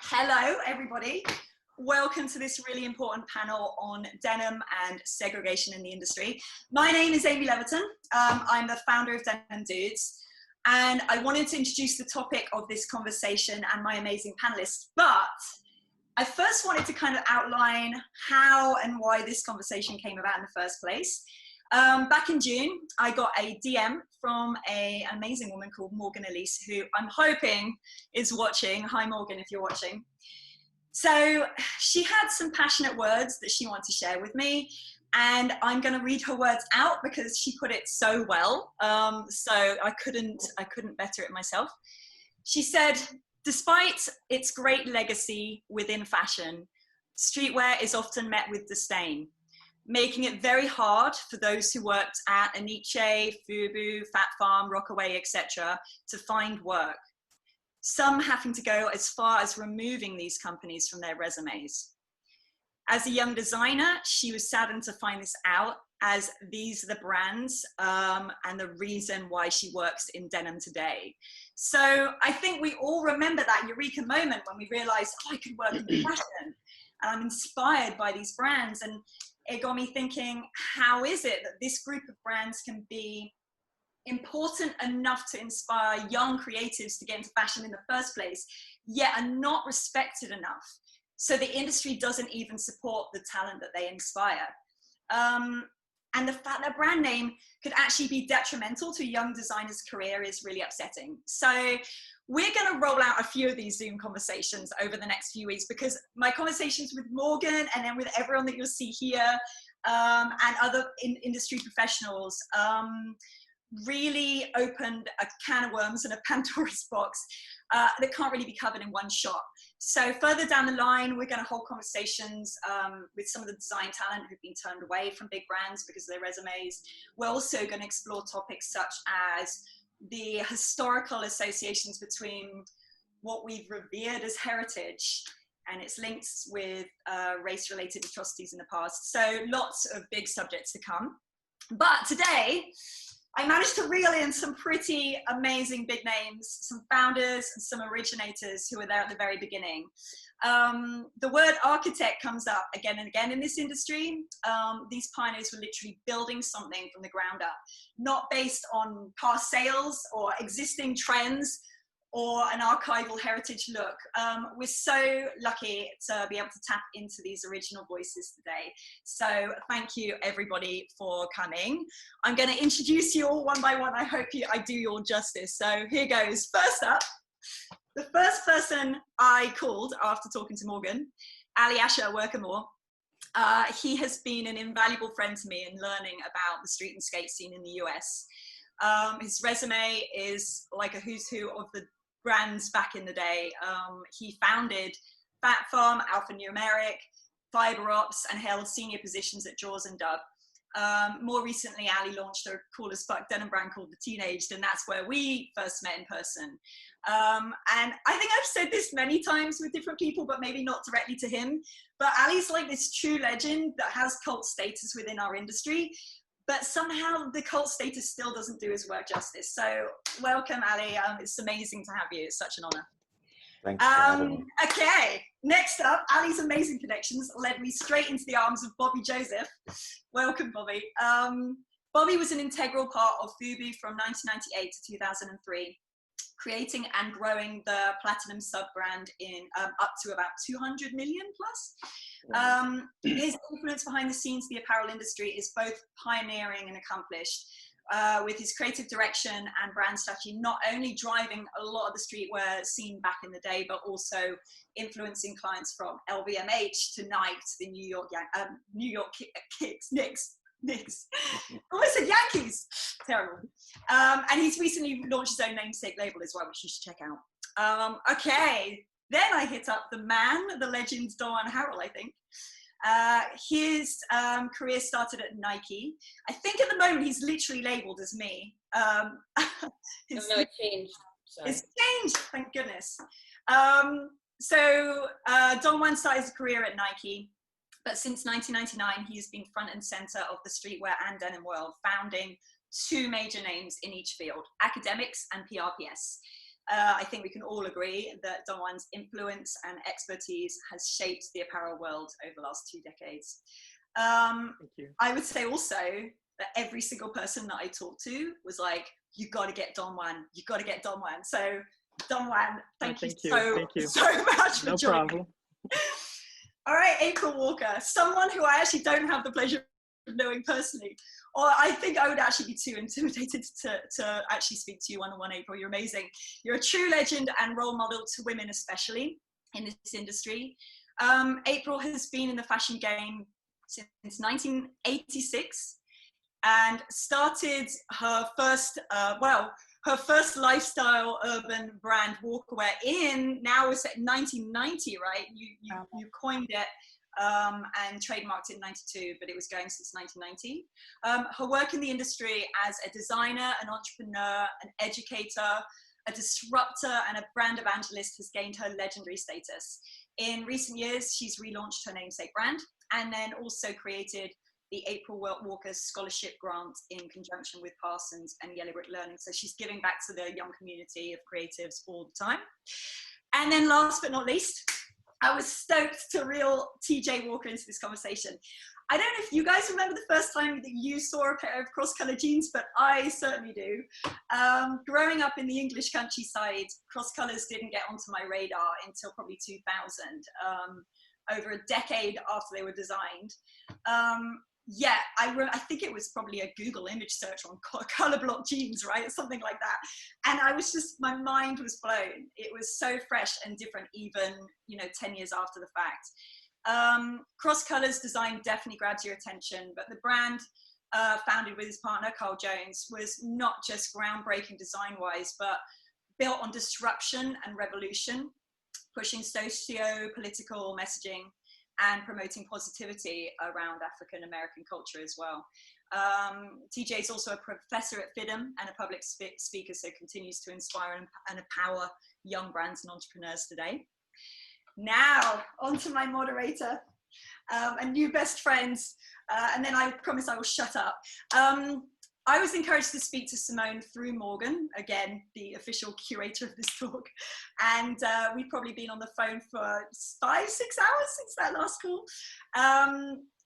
Hello, everybody. Welcome to this really important panel on denim and segregation in the industry. My name is Amy Leverton. I'm the founder of Denim Dudes, and I wanted to introduce the topic of this conversation and my amazing panelists, but I first wanted to kind of outline how and why this conversation came about in the first place. Back in June, I got a DM from an amazing woman called Morgan Elise, who I'm hoping is watching. Hi, Morgan, if you're watching. So she had some passionate words that she wanted to share with me, and I'm going to read her words out because she put it so well. So I couldn't better it myself. She said, despite its great legacy within fashion, streetwear is often met with disdain, making it very hard for those who worked at Aniche, Fubu, Fat Farm, Rockaway, etc. to find work. Some having to go as far as removing these companies from their resumes. As a young designer, she was saddened to find this out, as these are the brands and the reason why she works in denim today. So I think we all remember that eureka moment when we realized, oh, I could work in fashion, and I'm inspired by these brands. And it got me thinking, how is it that this group of brands can be important enough to inspire young creatives to get into fashion in the first place, yet are not respected enough, so the industry doesn't even support the talent that they inspire? And the fact that brand name could actually be detrimental to a young designer's career is really upsetting. So we're going to roll out a few of these Zoom conversations over the next few weeks, because my conversations with Morgan and then with everyone that you'll see here and other industry professionals really opened a can of worms and a Pandora's box that can't really be covered in one shot. So further down the line, we're going to hold conversations with some of the design talent who've been turned away from big brands because of their resumes. We're also going to explore topics such as the historical associations between what we've revered as heritage and its links with race-related atrocities in the past. So lots of big subjects to come. But today, I managed to reel in some pretty amazing big names, some founders and some originators who were there at the very beginning. The word architect comes up again and again in this industry. These pioneers were literally building something from the ground up, not based on past sales or existing trends or an archival heritage look. We're so lucky to be able to tap into these original voices today. So thank you everybody for coming. I'm going to introduce you all one by one. I hope I do you all justice. So here goes. First up, the first person I called after talking to Morgan, Ali Asher Workamore. He has been an invaluable friend to me in learning about the street and skate scene in the US. His resume is like a who's who of the brands back in the day. He founded Fat Farm, Alphanumeric, Fiber Ops, and held senior positions at Jaws and Dove. More recently, Ali launched a cool as fuck denim brand called The Teenaged, and that's where we first met in person. And I think I've said this many times with different people, but maybe not directly to him, but Ali's like this true legend that has cult status within our industry, but somehow the cult status still doesn't do his work justice. So welcome, Ali. It's amazing to have you. It's such an honor. Thanks for having me. Okay, next up, Ali's amazing connections led me straight into the arms of Bobby Joseph. Welcome, Bobby. Bobby was an integral part of Fubu from 1998 to 2003, creating and growing the platinum sub-brand in up to about 200 million plus. His influence behind the scenes of the apparel industry is both pioneering and accomplished, with his creative direction and brand strategy not only driving a lot of the streetwear scene back in the day, but also influencing clients from LVMH to Nike to the New York Knicks. Almost said Yankees. Terrible. And he's recently launched his own namesake label as well, which you should check out. Okay, then I hit up the man, the legend, Don Harrell, I think. His career started at Nike. I think at the moment he's literally labeled as me. No, it changed. Sorry. It's changed, thank goodness. So Don Juan started his career at Nike, but since 1999, he's been front and center of the streetwear and denim world, founding two major names in each field, academics and PRPS. I think we can all agree that Don Juan's influence and expertise has shaped the apparel world over the last 2 decades. Thank you. I would say also that every single person that I talked to was like, you got to get Don Juan, you got to get Don Juan. So Don Juan, thank you so much for joining. Problem. All right, April Walker, someone who I actually don't have the pleasure of knowing personally, or I think I would actually be too intimidated to actually speak to you one-on-one, April. You're amazing. You're a true legend and role model to women, especially in this industry. April has been in the fashion game since 1986 and started her first, her first lifestyle urban brand, Walkerwear, now it's at 1990, right? You coined it and trademarked it in 92, but it was going since 1990. Her work in the industry as a designer, an entrepreneur, an educator, a disruptor, and a brand evangelist has gained her legendary status. In recent years, she's relaunched her namesake brand and then also created the April Walker Scholarship Grant in conjunction with Parsons and Yellow Brick Learning. So she's giving back to the young community of creatives all the time. And then last but not least, I was stoked to reel TJ Walker into this conversation. I don't know if you guys remember the first time that you saw a pair of cross-colour jeans, but I certainly do. Growing up in the English countryside, cross-colours didn't get onto my radar until probably 2000, over a decade after they were designed. Yeah, I think it was probably a Google image search on color block jeans, right? Something like that. And I was just, my mind was blown. It was so fresh and different even, 10 years after the fact. Cross colors design definitely grabs your attention, but the brand founded with his partner, Carl Jones, was not just groundbreaking design-wise, but built on disruption and revolution, pushing socio-political messaging and promoting positivity around African American culture as well. TJ is also a professor at FIDM and a public speaker, so continues to inspire and empower young brands and entrepreneurs today. Now, on to my moderator and new best friends, and then I promise I will shut up. I was encouraged to speak to Simone through Morgan, again, the official curator of this talk. And we've probably been on the phone for 5-6 hours since that last call.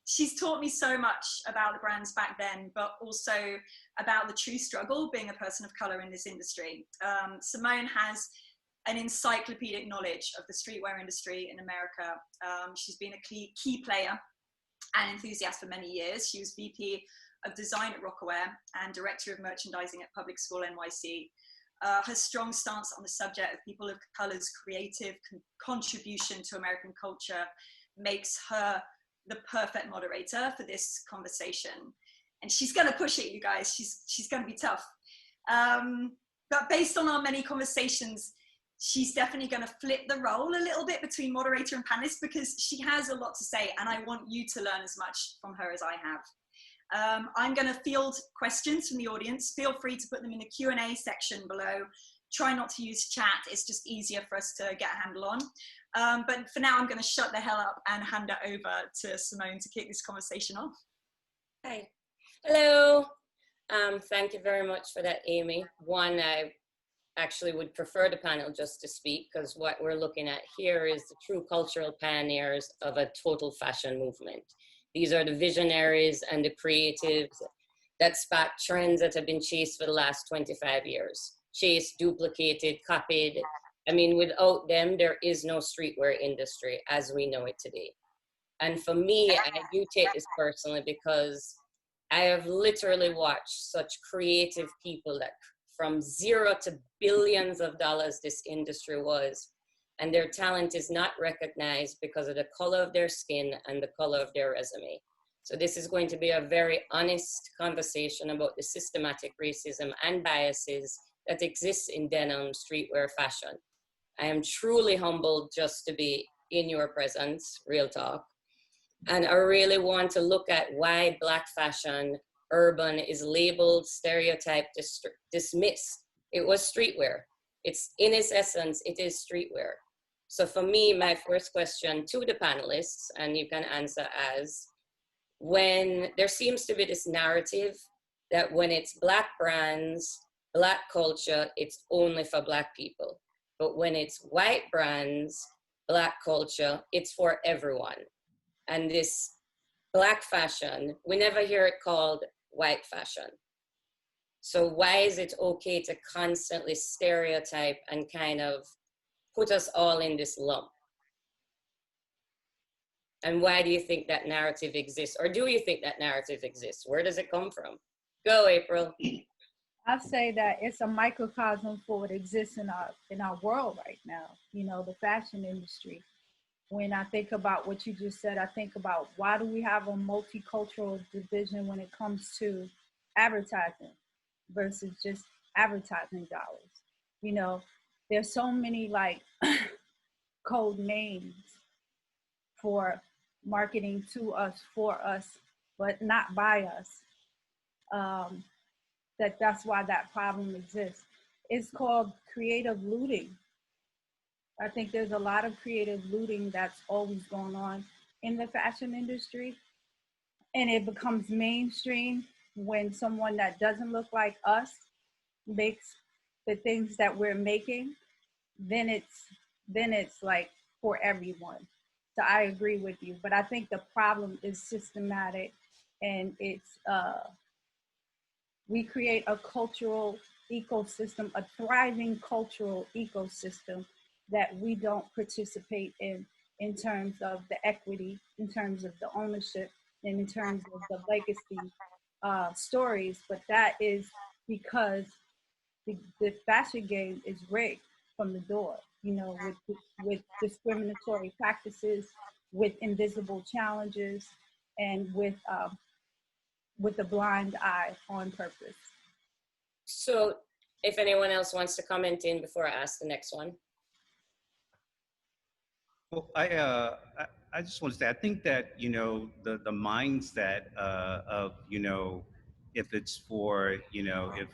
She's taught me so much about the brands back then, but also about the true struggle being a person of color in this industry. Simone has an encyclopedic knowledge of the streetwear industry in America. She's been a key player and enthusiast for many years. She was VP of Design at Rockaware and Director of Merchandising at Public School NYC. Her strong stance on the subject of people of color's creative contribution to American culture makes her the perfect moderator for this conversation. And she's gonna push it, you guys. She's gonna be tough. But based on our many conversations, she's definitely gonna flip the role a little bit between moderator and panelist because she has a lot to say and I want you to learn as much from her as I have. I'm going to field questions from the audience. Feel free to put them in the Q&A section below. Try not to use chat. It's just easier for us to get a handle on. But for now, I'm going to shut the hell up and hand it over to Simone to kick this conversation off. Hi. Hello. Thank you very much for that, Amy. One, I actually would prefer the panel just to speak because what we're looking at here is the true cultural pioneers of a total fashion movement. These are the visionaries and the creatives that spark trends that have been chased for the last 25 years. Chased, duplicated, copied. I mean, without them, there is no streetwear industry as we know it today. And for me, I do take this personally because I have literally watched such creative people that from zero to billions of dollars this industry was. And their talent is not recognized because of the color of their skin and the color of their resume. So this is going to be a very honest conversation about the systematic racism and biases that exist in denim streetwear fashion. I am truly humbled just to be in your presence, real talk. And I really want to look at why Black fashion, urban, is labeled, stereotyped, dismissed. It was streetwear. It's in its essence, it is streetwear. So for me, my first question to the panelists, and you can answer as, when there seems to be this narrative that when it's Black brands Black culture, it's only for Black people. But when it's white brands, Black culture, it's for everyone. And this Black fashion, we never hear it called white fashion. So why is it okay to constantly stereotype and kind of put us all in this lump? And why do you think that narrative exists? Or do you think that narrative exists? Where does it come from? Go, April. I say that it's a microcosm for what exists in our world right now, you know, the fashion industry. When I think about what you just said, I think about why do we have a multicultural division when it comes to advertising versus just advertising dollars. You know, there's so many like code names for marketing to us, for us, but not by us. That's why that problem exists. It's called creative looting. I think there's a lot of creative looting that's always going on in the fashion industry. And it becomes mainstream when someone that doesn't look like us makes the things that we're making, then it's like for everyone. So I agree with you, but I think the problem is systematic, and it's we create a cultural ecosystem, a thriving cultural ecosystem that we don't participate in terms of the equity, in terms of the ownership, and in terms of the legacy stories. But that is because the fashion game is rigged from the door, you know, with discriminatory practices, with invisible challenges, and with a blind eye on purpose. So if anyone else wants to comment in before I ask the next one. Well, I just want to say, I think that, you know, the mindset of, you know, if it's for, you know, if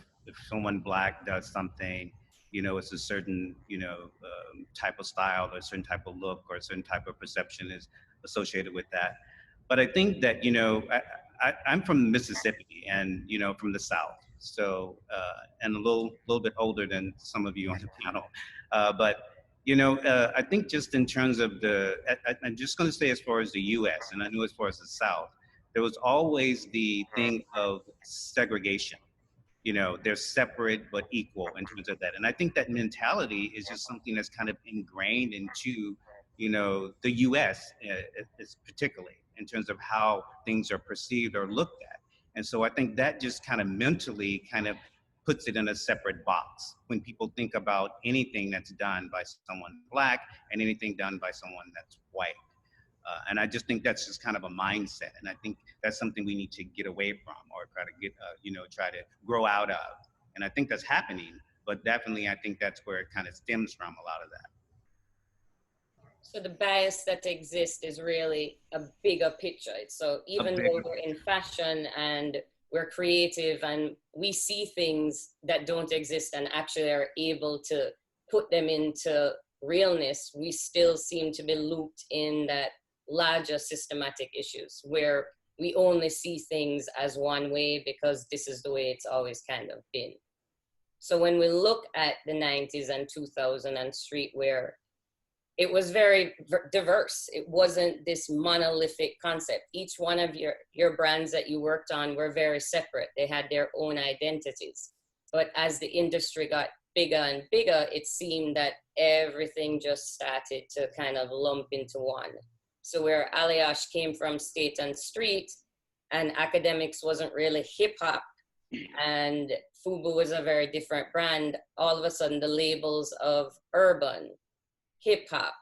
someone Black does something, you know, it's a certain, you know, type of style or a certain type of look or a certain type of perception is associated with that. But I think that, you know, I'm from Mississippi and, you know, from the South. So, and a little bit older than some of you on the panel. But, you know, I think just in terms of I'm just going to say as far as the U.S. and I know as far as the South, there was always the thing of segregation. You know, they're separate but equal in terms of that. And I think that mentality is just something that's kind of ingrained into, you know, the U.S. Particularly in terms of how things are perceived or looked at. And so I think that just kind of mentally kind of puts it in a separate box when people think about anything that's done by someone Black and anything done by someone that's white. And I just think that's just kind of a mindset. And I think that's something we need to get away from or try to get, you know, try to grow out of. And I think that's happening, but definitely I think that's where it kind of stems from, a lot of that. So the bias that exists is really a bigger picture. So even though we're in fashion and we're creative and we see things that don't exist and actually are able to put them into realness, we still seem to be looped in that larger systematic issues where we only see things as one way because this is the way it's always kind of been. So when we look at the 90s and 2000 and streetwear, it was very diverse. It wasn't this monolithic concept. Each one of your brands that you worked on were very separate. They had their own identities. But as the industry got bigger and bigger, it seemed that everything just started to kind of lump into one. So where Aliash came from State and Street, and academics wasn't really hip hop, and Fubu was a very different brand, all of a sudden the labels of urban, hip hop,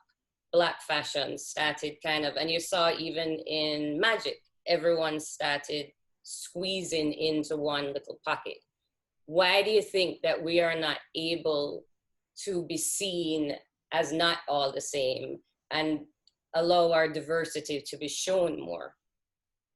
Black fashion started kind of, and you saw even in Magic, everyone started squeezing into one little pocket. Why do you think that we are not able to be seen as not all the same and allow our diversity to be shown more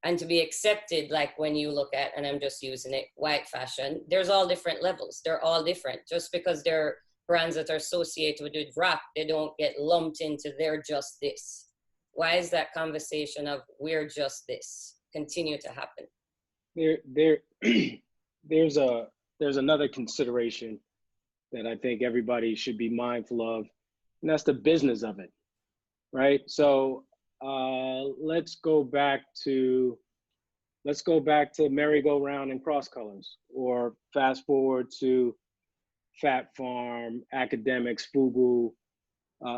and to be accepted? Like when you look at, and I'm just using it, white fashion, there's all different levels. They're all different. Just because they're brands that are associated with rock, they don't get lumped into they're just this. Why is that conversation of we're just this continue to happen? There's there's another consideration that I think everybody should be mindful of, and that's the business of it, right? So let's go back to merry-go-round and cross colors, or fast forward to Fat Farm, Academics, Fubu.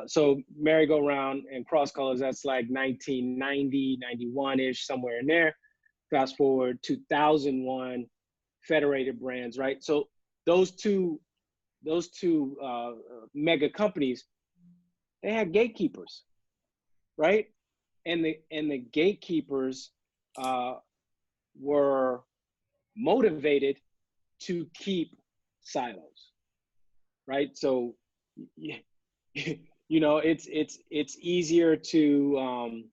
So merry-go-round and cross colors, that's like 1990, 91-ish, somewhere in there. Fast forward 2001, Federated Brands, right? So those two mega companies, they had gatekeepers, right? And the gatekeepers were motivated to keep silos, right? So you know, it's easier to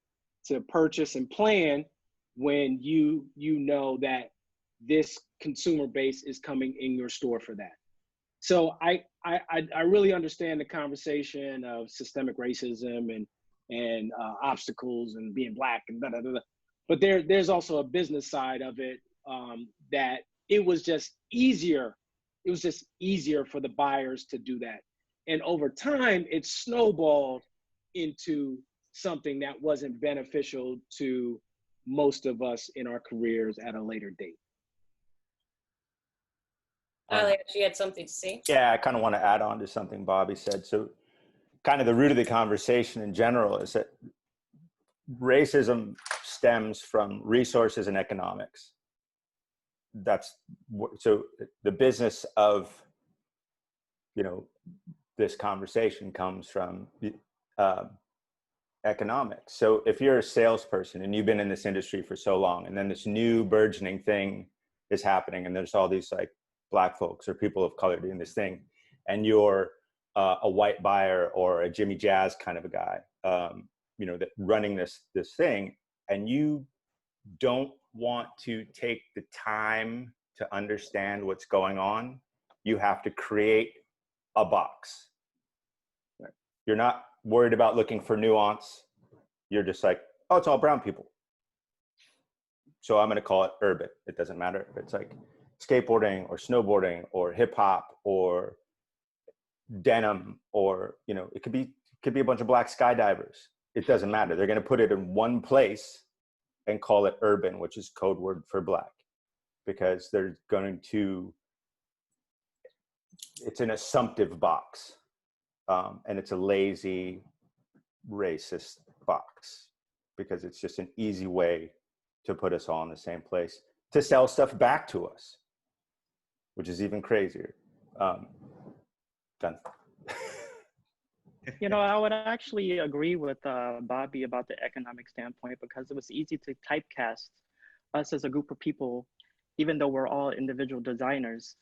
purchase and plan when you know that this consumer base is coming in your store for that. So I really understand the conversation of systemic racism and obstacles and being black and da da da. But there's also a business side of it, that it was just easier. It was just easier for the buyers to do that. And over time, it snowballed into something that wasn't beneficial to most of us in our careers at a later date. Alex, you had something to say? Yeah, I kind of want to add on to something Bobby said. So kind of the root of the conversation in general is that racism stems from resources and economics. So the business of, you know, this conversation comes from economics. So if you're a salesperson and you've been in this industry for so long, and then this new burgeoning thing is happening, and there's all these like Black folks or people of color doing this thing, and you're a white buyer or a Jimmy Jazz kind of a guy, you know, that running this thing, and you don't want to take the time to understand what's going on, you have to create a box. You're not worried about looking for nuance. You're just like, oh, it's all brown people, so I'm going to call it urban. It doesn't matter if it's like skateboarding or snowboarding or hip hop or denim, or, you know, it could be a bunch of black skydivers. It doesn't matter. They're going to put it in one place and call it urban, which is code word for black, because they're going to, it's an assumptive box, and it's a lazy, racist box, because it's just an easy way to put us all in the same place, to sell stuff back to us, which is even crazier. Done. You know, I would actually agree with Bobby about the economic standpoint, because it was easy to typecast us as a group of people, even though we're all individual designers,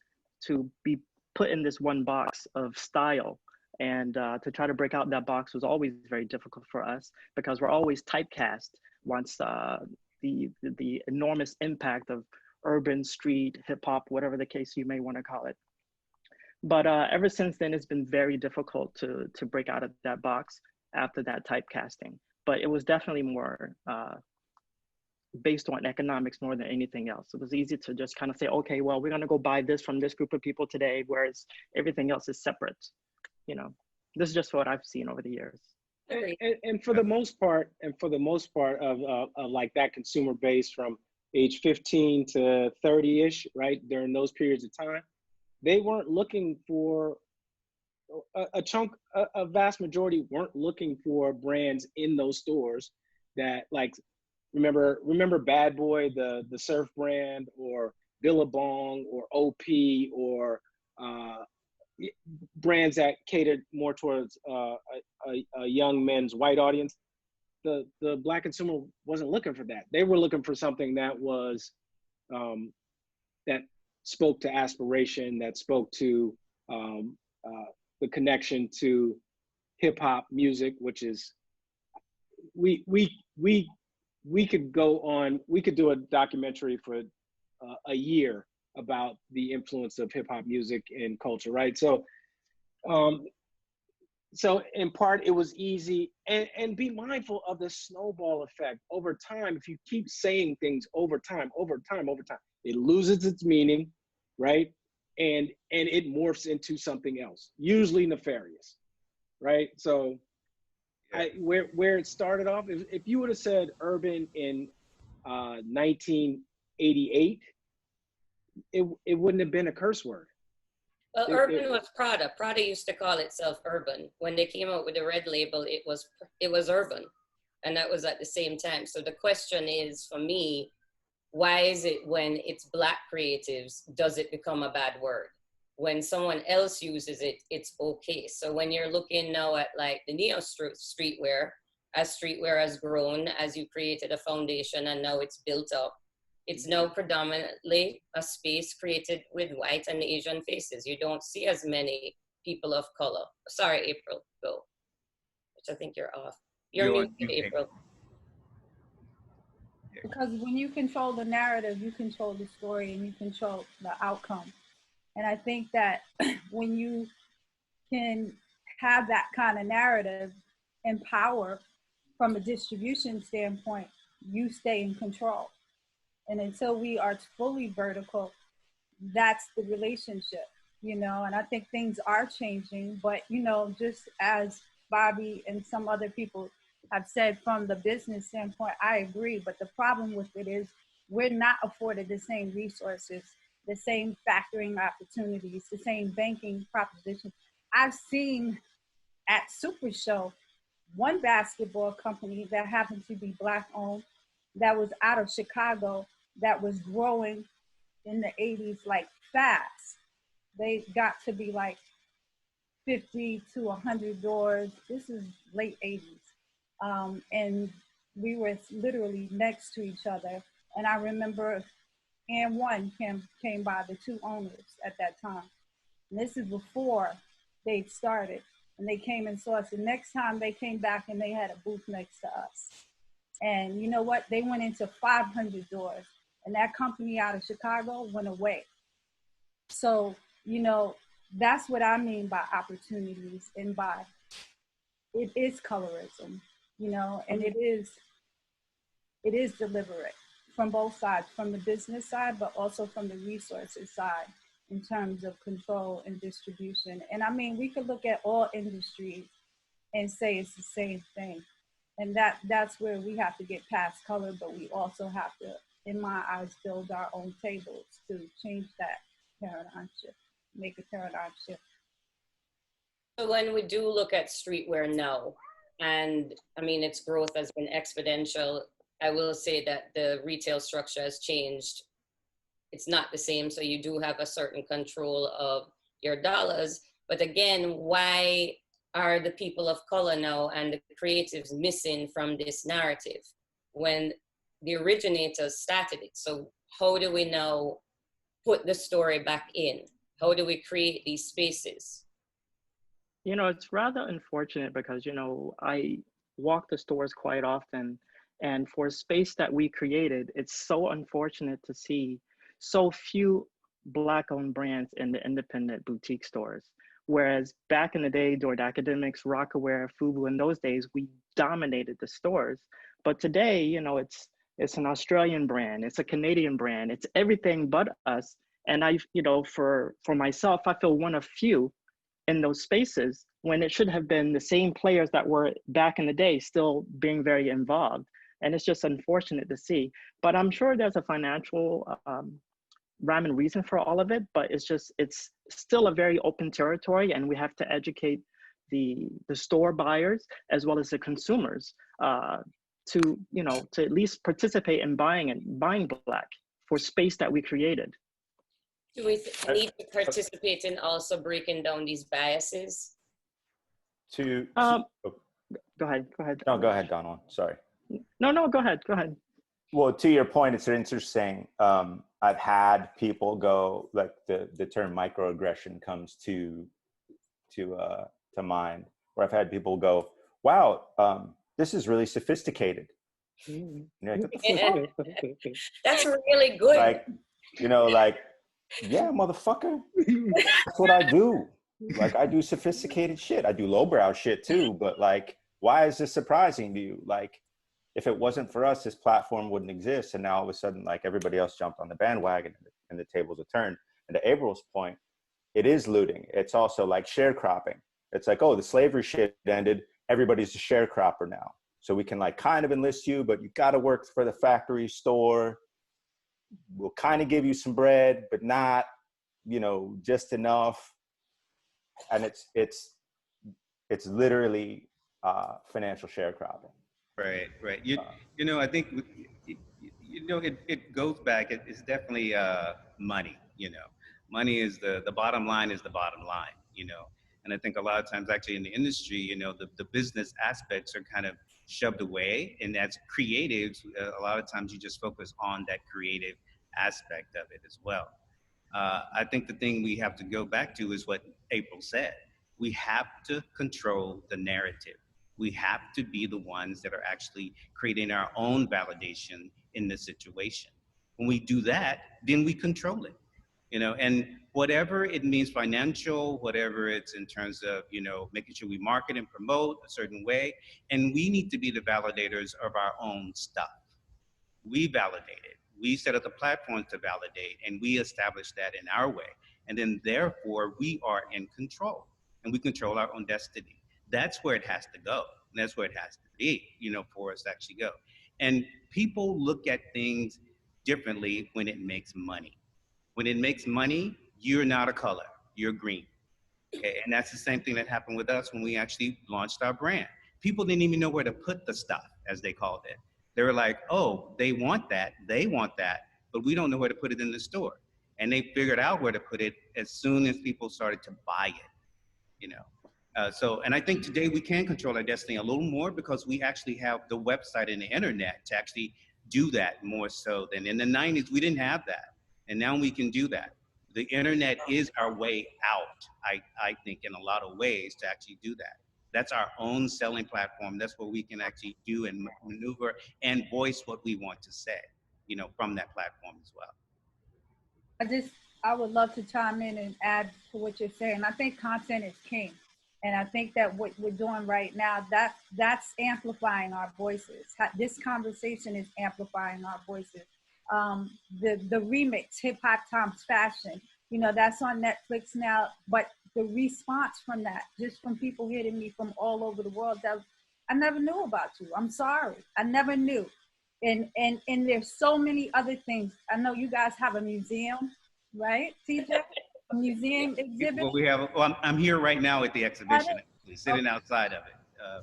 to be put in this one box of style. And to try to break out that box was always very difficult for us, because we're always typecast once the enormous impact of urban, street, hip hop, whatever the case you may want to call it. But ever since then, it's been very difficult to break out of that box after that typecasting. But it was definitely more based on economics more than anything else. It was easy to just kind of say, okay, well, we're going to go buy this from this group of people today, whereas everything else is separate. You know, this is just what I've seen over the years. And for the most part, of like that consumer base from age 15 to 30-ish, right, during those periods of time, they weren't looking for a vast majority weren't looking for brands in those stores that, like, remember Bad Boy, the surf brand, or Billabong or OP, or brands that catered more towards a young men's white audience. The Black consumer wasn't looking for that. They were looking for something that was that spoke to aspiration, that spoke to the connection to hip hop music, which is we could do a documentary for a year about the influence of hip hop music in culture, right? So so in part it was easy, and be mindful of the snowball effect over time. If you keep saying things over time, it loses its meaning, right? and it morphs into something else, usually nefarious, right? So where it started off, if you would have said urban in 1988, it wouldn't have been a curse word. Well, urban was Prada. Prada used to call itself urban. When they came out with the red label, it was urban. And that was at the same time. So the question is, for me, why is it when it's Black creatives, does it become a bad word? When someone else uses it, it's okay. So when you're looking now at like the neo streetwear, as streetwear has grown, as you created a foundation and now it's built up, it's now predominantly a space created with white and Asian faces. You don't see as many people of color. Sorry, April, go. Which I think you're off. You're muted, April. Because when you control the narrative, you control the story and you control the outcome. And I think that when you can have that kind of narrative and power from a distribution standpoint, you stay in control. And until we are fully vertical, that's the relationship, you know, and I think things are changing, but, you know, just as Bobby and some other people have said from the business standpoint, I agree. But the problem with it is we're not afforded the same resources, the same factoring opportunities, the same banking propositions. I've seen at Super Show, one basketball company that happened to be Black owned, that was out of Chicago, that was growing in the 80s like fast. They got to be like 50 to 100 doors. This is late 80s. And we were literally next to each other. And I remember and one came by, the two owners at that time. And this is before they started. And they came and saw us. The next time they came back and they had a booth next to us. And you know what? They went into 500 doors. And that company out of Chicago went away. So, you know, that's what I mean by opportunities and by, it is colorism, you know, and it is deliberate from both sides, from the business side, but also from the resources side in terms of control and distribution. And I mean, we could look at all industries and say it's the same thing. And that's where we have to get past color, but we also have to, in my eyes, build our own tables to change that paradigm shift, make a paradigm shift. So when we do look at streetwear now, and I mean, its growth has been exponential, I will say that the retail structure has changed. It's not the same, so you do have a certain control of your dollars. But again, why are the people of color now and the creatives missing from this narrative when the originators started it? So how do we now put the story back in? How do we create these spaces? You know, it's rather unfortunate because, you know, I walk the stores quite often, and for a space that we created, it's so unfortunate to see so few Black-owned brands in the independent boutique stores. Whereas back in the day, during Academics, Rockaware, Fubu, in those days, we dominated the stores. But today, you know, it's an Australian brand, it's a Canadian brand, it's everything but us. And I, you know, for myself, I feel one of few in those spaces when it should have been the same players that were back in the day still being very involved. And it's just unfortunate to see. But I'm sure there's a financial rhyme and reason for all of it, but it's still a very open territory, and we have to educate the store buyers as well as the consumers to, you know, to at least participate in buying Black for space that we created. Do we need to participate in also breaking down these biases? Go ahead. No, go ahead, Donald. Sorry. No, go ahead. Well, to your point, it's interesting. I've had people go, like the term microaggression comes to mind, where I've had people go, wow, this is really sophisticated. And you're like, what the fuck? That's really good. Like, you know, like, yeah, motherfucker, that's what I do. Like, I do sophisticated shit. I do lowbrow shit too, but like, why is this surprising to you? Like, if it wasn't for us, this platform wouldn't exist. And now all of a sudden, like, everybody else jumped on the bandwagon and the tables have turned. And to April's point, it is looting. It's also like sharecropping. It's like, oh, the slavery shit ended. Everybody's a sharecropper now. So we can like kind of enlist you, but you got to work for the factory store. We'll kind of give you some bread, but not, just enough. And it's literally financial sharecropping. Right. I think it goes back. It's definitely money. Money is the bottom line is the bottom line. And I think a lot of times actually in the industry, the business aspects are kind of shoved away, and as creatives, a lot of times you just focus on that creative aspect of it as well. I think the thing we have to go back to is what April said. We have to control the narrative. We have to be the ones that are actually creating our own validation in the situation. When we do that, then we control it. And whatever it means financial, whatever it's in terms of, making sure we market and promote a certain way. And we need to be the validators of our own stuff. We validate it. We set up the platforms to validate, and we establish that in our way. And then therefore we are in control, and we control our own destiny. That's where it has to go. And that's where it has to be, for us to actually go. And people look at things differently when it makes money. When it makes money, you're not a color, you're green. Okay? And that's the same thing that happened with us when we actually launched our brand. People didn't even know where to put the stuff, as they called it. They were like, oh, they want that, but we don't know where to put it in the store. And they figured out where to put it as soon as people started to buy it, and I think today we can control our destiny a little more because we actually have the website and the internet to actually do that more so than in the 90s. We didn't have that. And now we can do that. The internet is our way out, I think, in a lot of ways to actually do that. That's our own selling platform. That's where we can actually do and maneuver and voice what we want to say, from that platform as well. I would love to chime in and add to what you're saying. I think content is king. And I think that what we're doing right now, that's amplifying our voices. This conversation is amplifying our voices. The remix, Hip Hop Times Fashion, that's on Netflix now. But the response from that, just from people hitting me from all over the world, that I never knew about you. I'm sorry, I never knew. And there's so many other things. I know you guys have a museum, right, TJ? A museum exhibit. Well, I'm here right now at the exhibition, actually, sitting outside of it.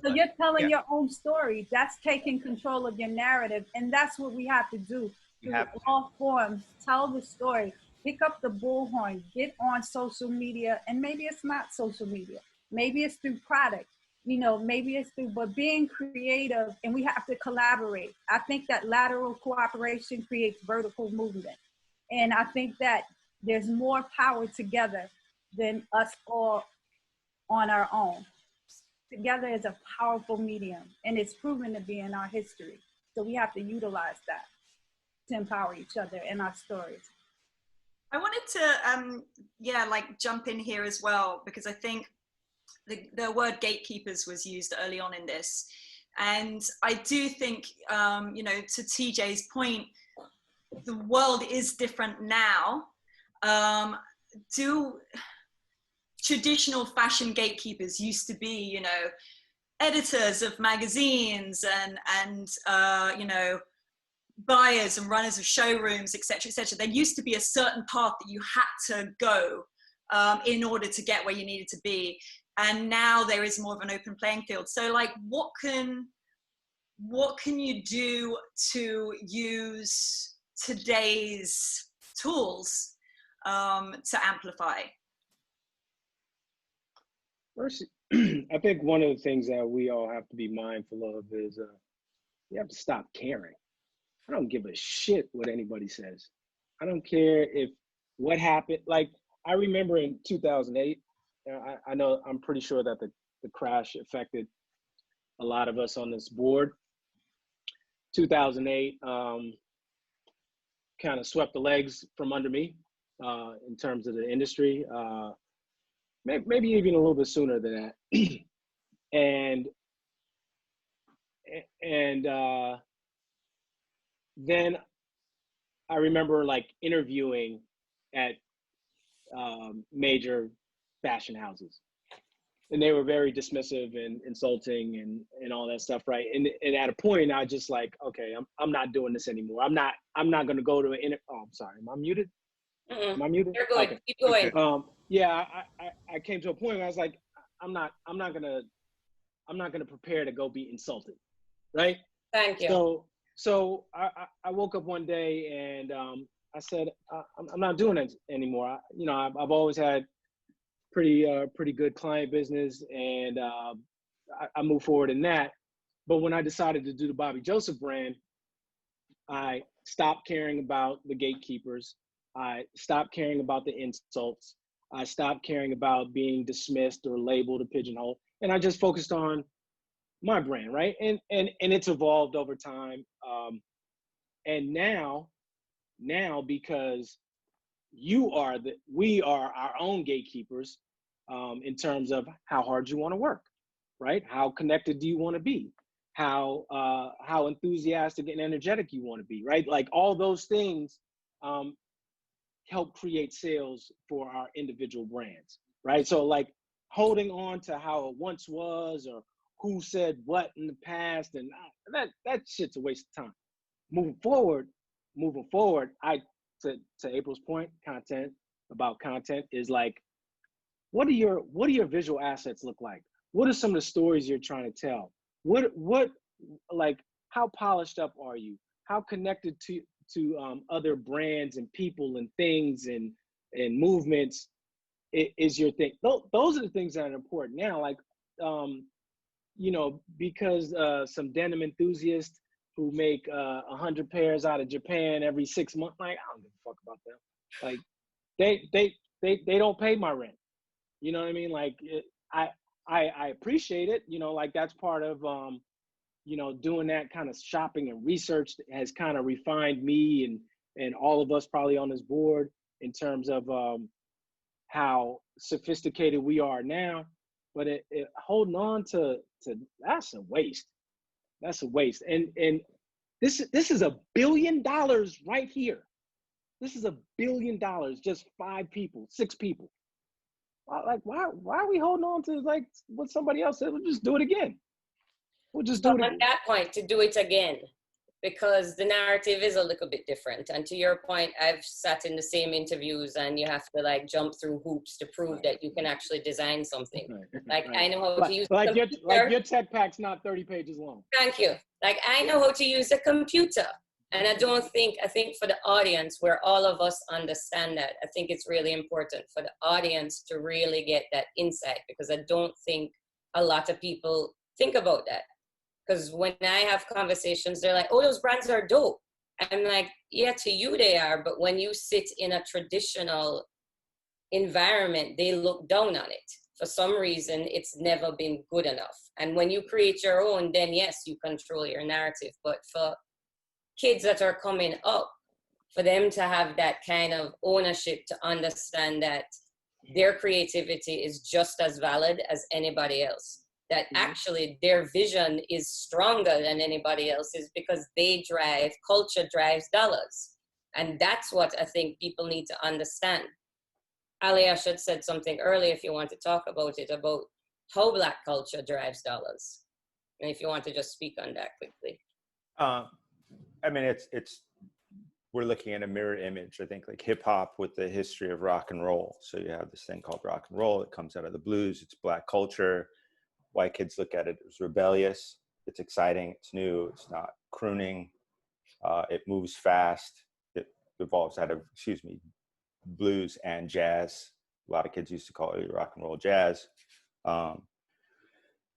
So you're telling your own story. That's taking control of your narrative, and that's what we have to do. Through all forms, tell the story. Pick up the bullhorn. Get on social media, and maybe it's not social media. Maybe it's through product. Maybe it's through, but being creative, and we have to collaborate. I think that lateral cooperation creates vertical movement, and I think that there's more power together than us all on our own. Together is a powerful medium, and it's proven to be in our history. So we have to utilize that to empower each other in our stories. I wanted to, jump in here as well, because I think the word gatekeepers was used early on in this. And I do think, to TJ's point, the world is different now. Traditional fashion gatekeepers used to be, editors of magazines and buyers and runners of showrooms, etc., etc. There used to be a certain path that you had to go in order to get where you needed to be, and now there is more of an open playing field. So, what can you do to use today's tools to amplify? First, I think one of the things that we all have to be mindful of is you have to stop caring. I don't give a shit what anybody says. I don't care if what happened. Like, I remember in 2008, I know, I'm pretty sure that the crash affected a lot of us on this board. 2008 kind of swept the legs from under me in terms of the industry. Maybe even a little bit sooner than that. and then I remember interviewing at major fashion houses. And they were very dismissive and insulting and all that stuff, right? And at a point, I just like, okay, I'm not doing this anymore. I'm not going to go to oh, I'm sorry. Am I muted? Am I muted? You're good. Okay. Keep going. Yeah, I came to a point where I was like, I'm not gonna prepare to go be insulted, right? Thank you. So I woke up one day and I said, I'm not doing it anymore. I've always had pretty good client business, and I moved forward in that. But when I decided to do the Bobby Joseph brand, I stopped caring about the gatekeepers. I stopped caring about the insults. I stopped caring about being dismissed or labeled or pigeonholed, and I just focused on my brand, right? And it's evolved over time. And now because we are our own gatekeepers in terms of how hard you want to work, right? How connected do you want to be? How enthusiastic and energetic you want to be, right? Like all those things help create sales for our individual brands, right? So like holding on to how it once was or who said what in the past, and that shit's a waste of time. Moving forward, to April's point, content is like, what do your visual assets look like? What are some of the stories you're trying to tell? What like, how polished up are you? How connected to other brands and people and things and movements is your thing? Those are the things that are important now. Like, because some denim enthusiasts who make 100 pairs out of Japan every 6 months, like, I don't give a fuck about them. Like they don't pay my rent. You know what I mean? Like I appreciate it. Like that's part of doing that kind of shopping and research has kind of refined me and all of us probably on this board in terms of how sophisticated we are now. But holding on to that's a waste. That's a waste. And this is $1 billion right here. This is $1 billion, just 5 people, 6 people. Like, why are we holding on to like what somebody else said? We'll just do it again. We'll just do it again. At that point, to do it again, because the narrative is a little bit different. And to your point, I've sat in the same interviews and you have to like jump through hoops to prove that you can actually design something. Like I know how to use like your tech pack's not 30 pages long. Thank you. Like I know how to use a computer. And I think for the audience, where all of us understand that, I think it's really important for the audience to really get that insight, because I don't think a lot of people think about that. Because when I have conversations, they're like, oh, those brands are dope. I'm like, yeah, to you they are. But when you sit in a traditional environment, they look down on it. For some reason, it's never been good enough. And when you create your own, then yes, you control your narrative. But for kids that are coming up, for them to have that kind of ownership, to understand that their creativity is just as valid as anybody else, that actually their vision is stronger than anybody else's, because culture drives dollars. And that's what I think people need to understand. Ali Ashad said something earlier, if you want to talk about it, about how Black culture drives dollars. And if you want to just speak on that quickly. I mean, we're looking at a mirror image, I think, like hip hop with the history of rock and roll. So you have this thing called rock and roll. It comes out of the blues. It's Black culture. White kids look at it as rebellious. It's exciting. It's new. It's not crooning. It moves fast. It evolves out of, blues and jazz. A lot of kids used to call it rock and roll jazz. And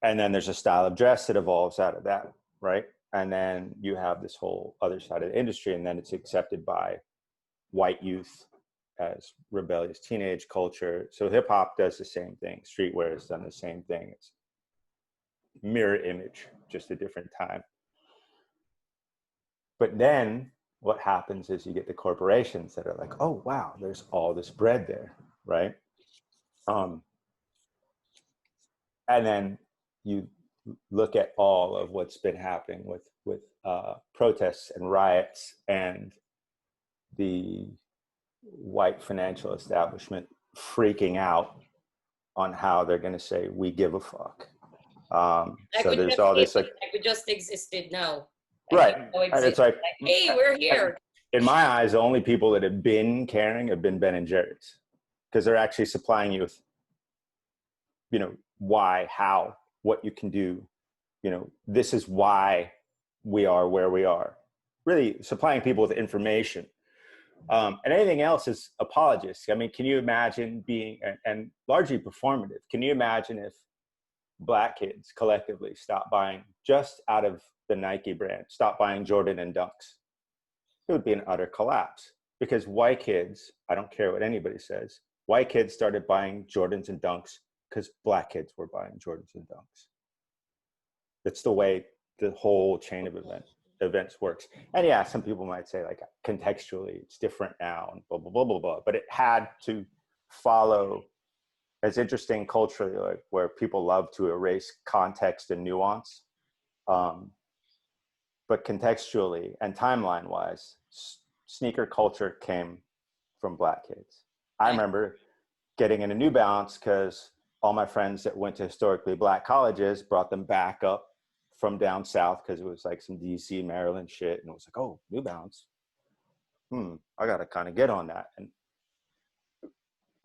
then there's a style of dress that evolves out of that, right? And then you have this whole other side of the industry, and then it's accepted by white youth as rebellious teenage culture. So hip hop does the same thing. Streetwear has done the same thing. It's mirror image, just a different time. But then what happens is you get the corporations that are like, oh, wow, there's all this bread there, right? And then you look at all of what's been happening with protests and riots and the white financial establishment freaking out on how they're going to say, we give a fuck. So there's all this like we just existed now. Right. And it's like, hey, we're here. In my eyes, the only people that have been caring have been Ben and Jerry's, because they're actually supplying you with, you know, why, how, what you can do. You know, this is why we are where we are. Really supplying people with information. And anything else is apologists. I mean, can you imagine being, and largely performative, can you imagine if Black kids collectively stop buying, just out of the Nike brand, stop buying Jordan and Dunks? It would be an utter collapse, because white kids, I don't care what anybody says, white kids started buying Jordans and Dunks because Black kids were buying Jordans and Dunks. That's the way the whole chain of events works. And yeah, some people might say like contextually it's different now and blah, blah, blah, blah, blah, but it had to follow. It's interesting culturally, like where people love to erase context and nuance. But contextually and timeline wise, sneaker culture came from Black kids. I remember getting into New Balance because all my friends that went to historically Black colleges brought them back up from down south, because it was like some DC, Maryland shit. And it was like, oh, New Balance. I got to kind of get on that. And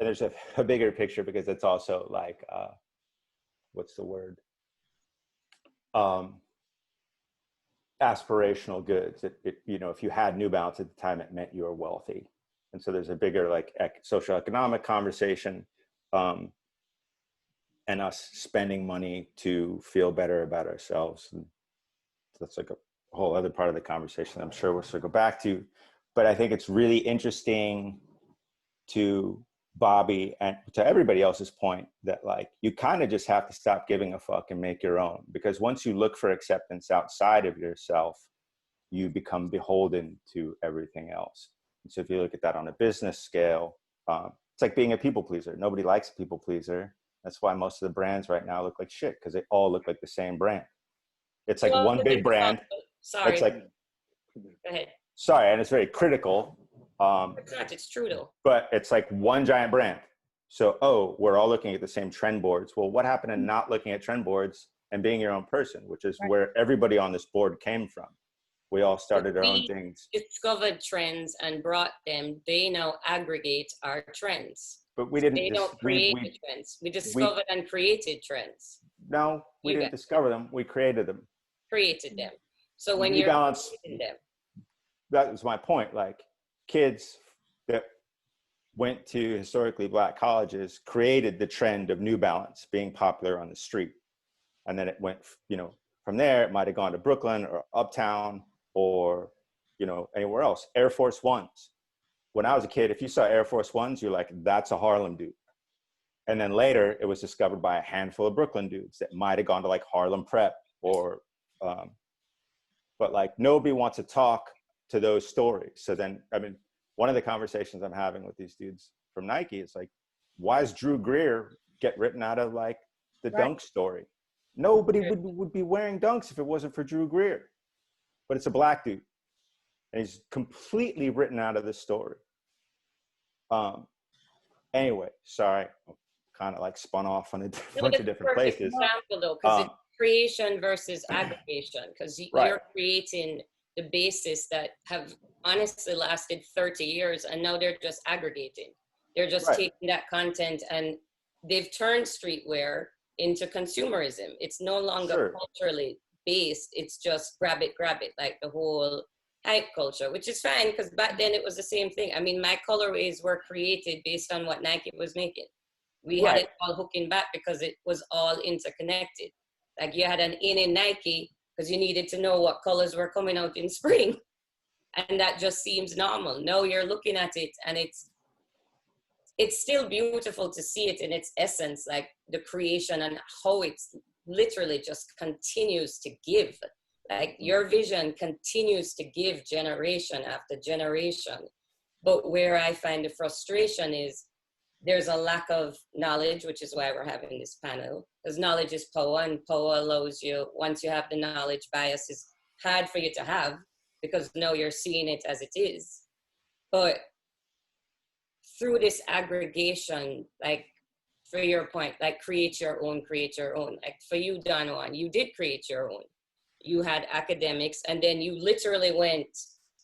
there's a bigger picture, because it's also like, what's the word? Aspirational goods. You know, if you had New Balance at the time, it meant you were wealthy. And so there's a bigger like social economic conversation, and us spending money to feel better about ourselves. And that's like a whole other part of the conversation I'm sure we'll circle back to. But I think it's really interesting to Bobby and to everybody else's point that like you kind of just have to stop giving a fuck and make your own, because once you look for acceptance outside of yourself, you become beholden to everything else. And so if you look at that on a business scale, it's like being a people pleaser. Nobody likes a people pleaser. That's why most of the brands right now look like shit, because they all look like the same brand. It's like one big brand. Sorry. It's like, go ahead. Sorry, and it's very critical. It's not, it's true though. But it's like one giant brand. So, oh, we're all looking at the same trend boards. Well, what happened to not looking at trend boards and being your own person, which is where everybody on this board came from? We all started our own things. Discovered trends and brought them. They now aggregate our trends. But we didn't. They don't create the trends. We discovered and created trends. No, we didn't discover them. We created them. Created them. So when you're creating them. That was my point. Like kids that went to historically Black colleges created the trend of New Balance being popular on the street. And then it went, you know, from there, it might've gone to Brooklyn or Uptown or, you know, anywhere else. Air Force Ones. When I was a kid, if you saw Air Force Ones, you're like, that's a Harlem dude. And then later it was discovered by a handful of Brooklyn dudes that might've gone to like Harlem Prep or, but like nobody wants to talk to those stories. So then, I mean, one of the conversations I'm having with these dudes from Nike is like, why does Drew Greer get written out of like the Dunk story? Nobody would be wearing Dunks if it wasn't for Drew Greer, but it's a Black dude. And he's completely written out of this story. Anyway, sorry, kind of like spun off on a bunch of different places. Example though, because it's creation versus aggregation, because you're creating the basis that have honestly lasted 30 years, and now they're just aggregating. They're just taking that content and they've turned streetwear into consumerism. It's no longer culturally based. It's just grab it, like the whole hype culture, which is fine, because back then it was the same thing. I mean, my colorways were created based on what Nike was making. We had it all hooking back because it was all interconnected. Like you had an in Nike because you needed to know what colors were coming out in spring. And that just seems normal. Now you're looking at it and it's still beautiful to see it in its essence, like the creation and how it's literally just continues to give. Like your vision continues to give generation after generation. But where I find the frustration is there's a lack of knowledge, which is why we're having this panel, because knowledge is power, and power allows you, once you have the knowledge, bias is hard for you to have because now you're seeing it as it is. But through this aggregation, like for your point, like create your own. Like for you, Don Juan, you did create your own. You had academics, and then you literally went,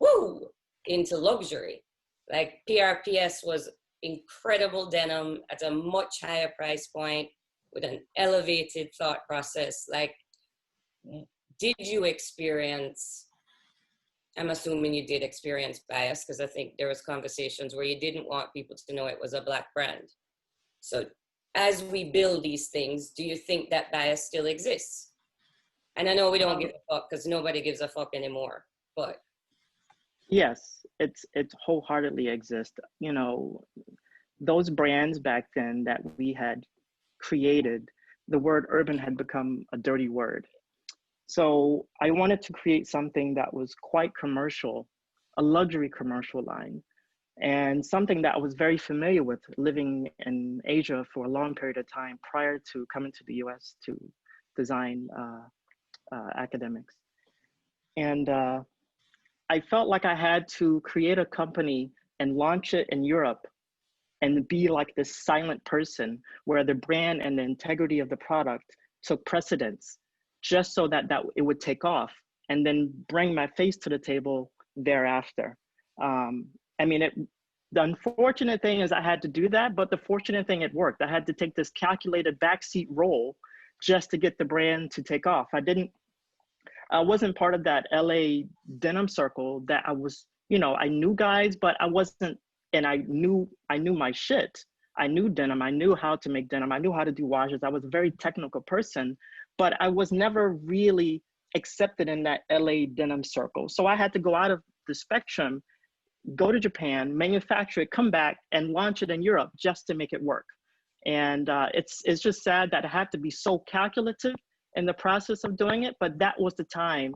woo, into luxury. Like PRPS was incredible denim at a much higher price point with an elevated thought process. Like, did you experience, I'm assuming you did experience bias, because I think there was conversations where you didn't want people to know it was a Black brand. So as we build these things, do you think that bias still exists? And I know we don't give a fuck because nobody gives a fuck anymore, but. Yes, it's wholeheartedly exists. You know, those brands back then that we had created, the word urban had become a dirty word. So I wanted to create something that was quite commercial, a luxury commercial line, and something that I was very familiar with living in Asia for a long period of time prior to coming to the US to design academics. And I felt like I had to create a company and launch it in Europe and be like this silent person where the brand and the integrity of the product took precedence, just so that it would take off, and then bring my face to the table thereafter. I mean, the unfortunate thing is I had to do that, but the fortunate thing, it worked. I had to take this calculated backseat role just to get the brand to take off. I wasn't part of that LA denim circle that I was, you know, I knew guys, but I wasn't, and I knew my shit. I knew denim, I knew how to make denim, I knew how to do washes. I was a very technical person, but I was never really accepted in that LA denim circle. So I had to go out of the spectrum, go to Japan, manufacture it, come back and launch it in Europe just to make it work. And it's just sad that I had to be so calculative in the process of doing it, but that was the time,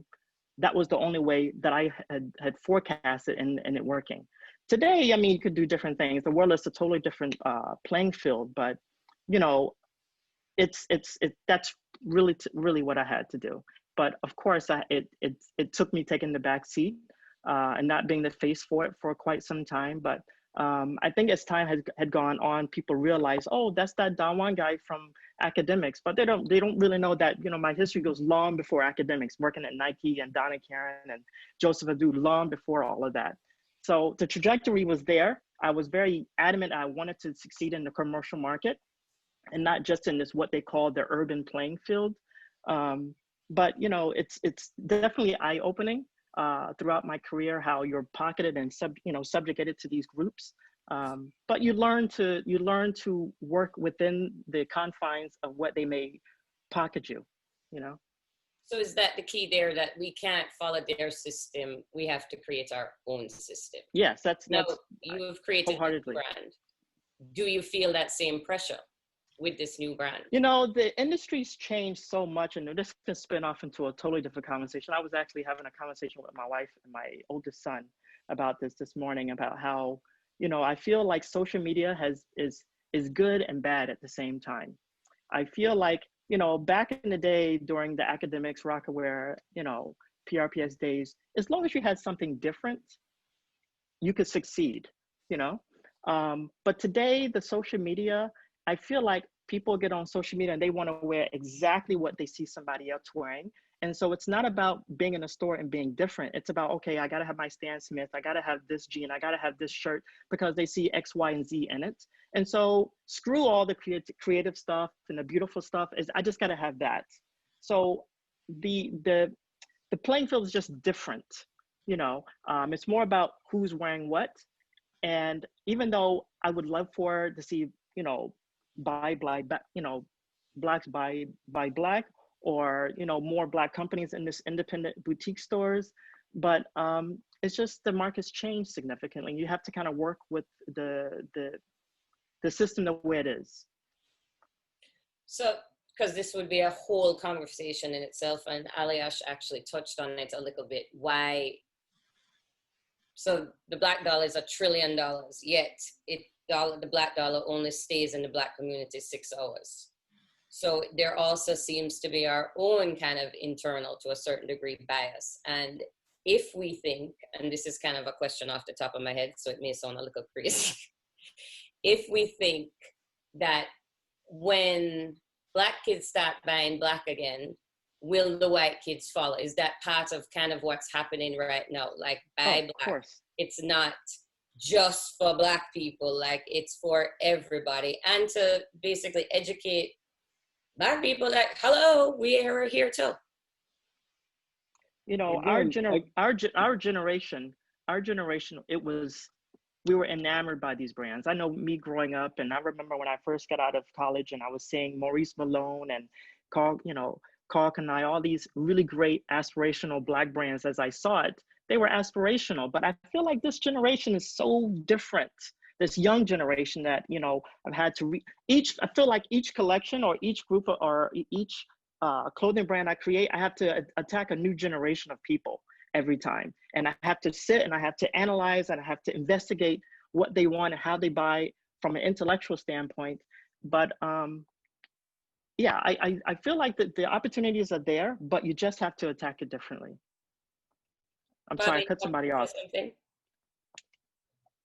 that was the only way that I had forecasted and it working. Today, I mean, you could do different things. The world is a totally different playing field, but you know, that's really what I had to do. But of course, it took me taking the back seat and not being the face for it for quite some time. But I think as time had gone on, people realized, oh, that's that Don Juan guy from academics. But they don't really know that, you know, my history goes long before academics, working at Nike and Donna Karan and Joseph Adu, long before all of that. So the trajectory was there. I was very adamant I wanted to succeed in the commercial market and not just in this, what they call the urban playing field. But, you know, it's definitely eye-opening throughout my career, how you're pocketed and subjugated to these groups. But you learn to work within the confines of what they may pocket you, you know? So is that the key there, that we can't follow their system? We have to create our own system. Yes, that's you have created a brand. Do you feel that same pressure with this new brand? You know, the industry's changed so much, and this can spin off into a totally different conversation. I was actually having a conversation with my wife and my oldest son about this morning, about how, you know, I feel like social media is good and bad at the same time. I feel like, you know, back in the day during the academics, Rockaware, you know, PRPS days, as long as you had something different, you could succeed, you know? But today, the social media, I feel like people get on social media and they want to wear exactly what they see somebody else wearing. And so it's not about being in a store and being different. It's about, okay, I got to have my Stan Smith. I got to have this jean. I got to have this shirt because they see X, Y, and Z in it. And so screw all the creative stuff and the beautiful stuff. I just got to have that. So the playing field is just different. You know, it's more about who's wearing what. And even though I would love to see, you know, blacks by black, or, you know, more black companies in this independent boutique stores, but it's just the market's changed significantly. You have to kind of work with the system the way it is. So, because this would be a whole conversation in itself, and Aliash actually touched on it a little bit. Why? So the black dollar is $1 trillion, yet the black dollar only stays in the black community 6 hours. So there also seems to be our own kind of internal, to a certain degree, bias. And if we think, and this is kind of a question off the top of my head, so it may sound a little crazy, if we think that when Black kids start buying Black again, will the white kids follow? Is that part of kind of what's happening right now? Like, buy Black. Of course. It's not just for Black people, like it's for everybody. And to basically educate Black people that, hello, we are here too. You know, our generation, we were enamored by these brands. I know me growing up, and I remember when I first got out of college and I was seeing Maurice Malone and Carl Kanai, all these really great aspirational Black brands. As I saw it, they were aspirational, but I feel like this generation is so different. This young generation that, you know, I've had to I feel like each collection or each group or each clothing brand I create, I have to attack a new generation of people every time. And I have to sit and I have to analyze and I have to investigate what they want and how they buy from an intellectual standpoint. But yeah, I feel like the opportunities are there, but you just have to attack it differently. I'm sorry, I cut somebody off.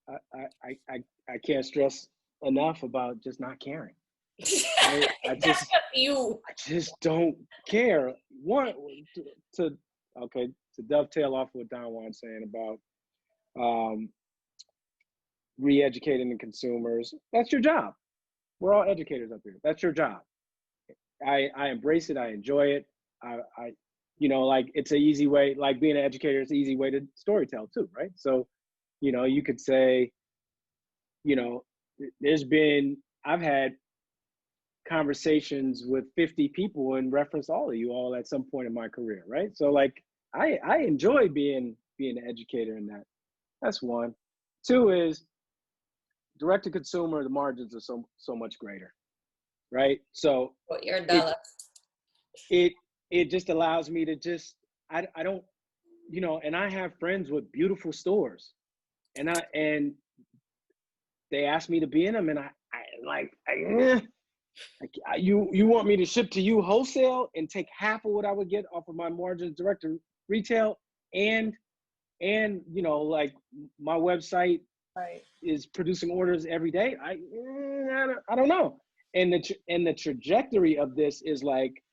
I can't stress enough about just not caring. I just don't care. To dovetail off what Don Juan's saying about re-educating the consumers. That's your job. We're all educators up here. That's your job. I embrace it. I enjoy it. I you know, like it's an easy way, like being an educator is an easy way to storytell too, right? So, you know, you could say, you know, I've had conversations with 50 people in reference to all of you all at some point in my career, right? So like, I enjoy being an educator in that. That's one. Two is direct to consumer, the margins are so much greater, right? So your dollar. It just allows me to just, I don't, you know, and I have friends with beautiful stores and they asked me to be in them and you want me to ship to you wholesale and take half of what I would get off of my margins direct to retail and you know, like my website is producing orders every day. I don't know. And the trajectory of this is like,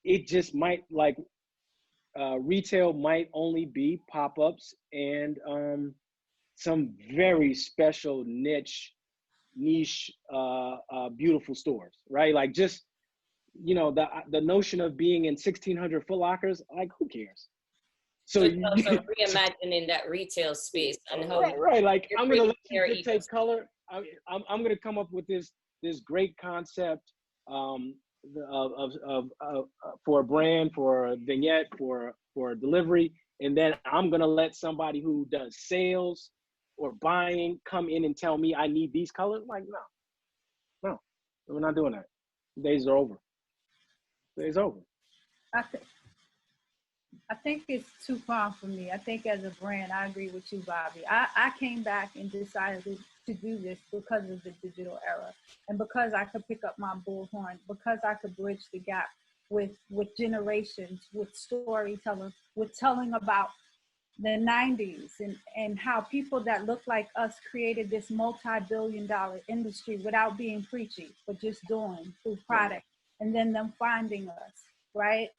it just might like retail might only be pop-ups and some very special niche beautiful stores, right? Like just, you know, the notion of being in 1,600 Foot Lockers, like who cares? So it's also reimagining that retail space and how right. Like I'm gonna let you dictate color. I'm gonna come up with this great concept for a brand, for a vignette, for a delivery, and then I'm gonna let somebody who does sales or buying come in and tell me I need these colors. Like no, we're not doing that. Days are over. Days over. I think it's too far for me. I think as a brand, I agree with you, Bobby. I came back and decided to do this because of the digital era and because I could pick up my bullhorn, because I could bridge the gap with generations, with storytelling, with telling about the 90s and how people that look like us created this multi-billion-dollar industry without being preachy, but just doing through product and then them finding us, right?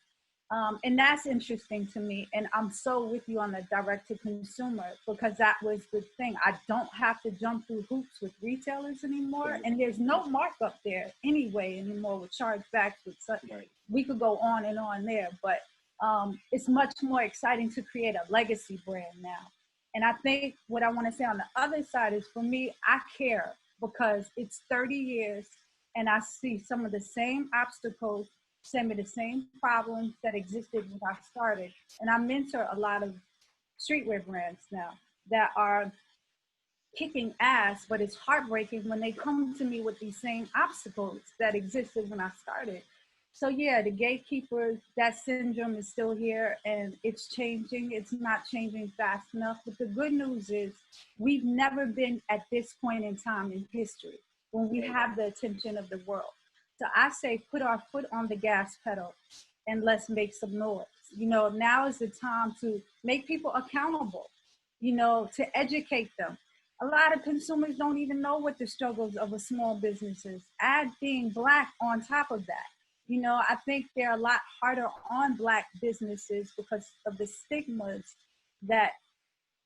And that's interesting to me. And I'm so with you on the direct to consumer because that was the thing. I don't have to jump through hoops with retailers anymore. And there's no markup there anyway anymore with chargebacks with such. We could go on and on there, but it's much more exciting to create a legacy brand now. And I think what I want to say on the other side is for me, I care because it's 30 years and I see some of the same obstacles, some of the same problems that existed when I started. And I mentor a lot of streetwear brands now that are kicking ass, but it's heartbreaking when they come to me with these same obstacles that existed when I started. So yeah, the gatekeepers, that syndrome is still here and it's changing. It's not changing fast enough. But the good news is we've never been at this point in time in history when we have the attention of the world. So I say, put our foot on the gas pedal and let's make some noise. You know, now is the time to make people accountable, you know, to educate them. A lot of consumers don't even know what the struggles of a small business is. Add being Black on top of that. You know, I think they're a lot harder on Black businesses because of the stigmas that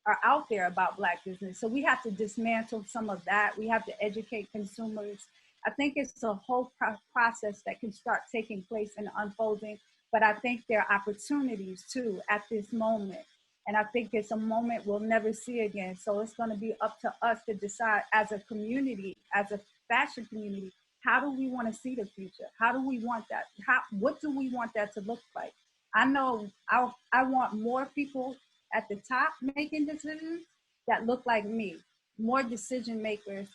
are out there about Black business. So we have to dismantle some of that. We have to educate consumers. I think it's a whole process that can start taking place and unfolding. But I think there are opportunities too at this moment. And I think it's a moment we'll never see again. So it's going to be up to us to decide as a community, as a fashion community, how do we want to see the future? How do we want that? What do we want that to look like? I know I want more people at the top making decisions that look like me, more decision makers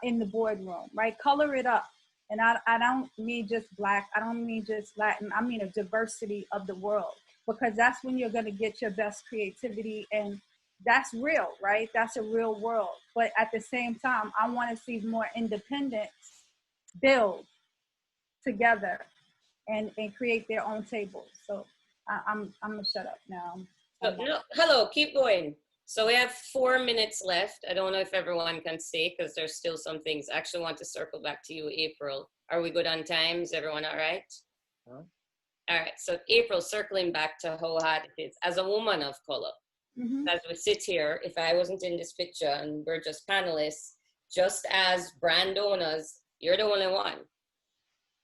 in the boardroom, right? Color it up. And I don't mean just Black, I don't mean just Latin, I mean a diversity of the world, because that's when you're gonna get your best creativity, and that's real, right? That's a real world. But at the same time, I wanna see more independents build together and create their own tables. So I'm gonna shut up now. No, hello, keep going. So we have 4 minutes left. I don't know if everyone can stay because there's still some things. I actually want to circle back to you, April. Are we good on time? Is everyone all right? Huh? All right, so April, circling back to how hard it is as a woman of color. As we sit here, if I wasn't in this picture and we're just panelists, just as brand owners, you're the only one.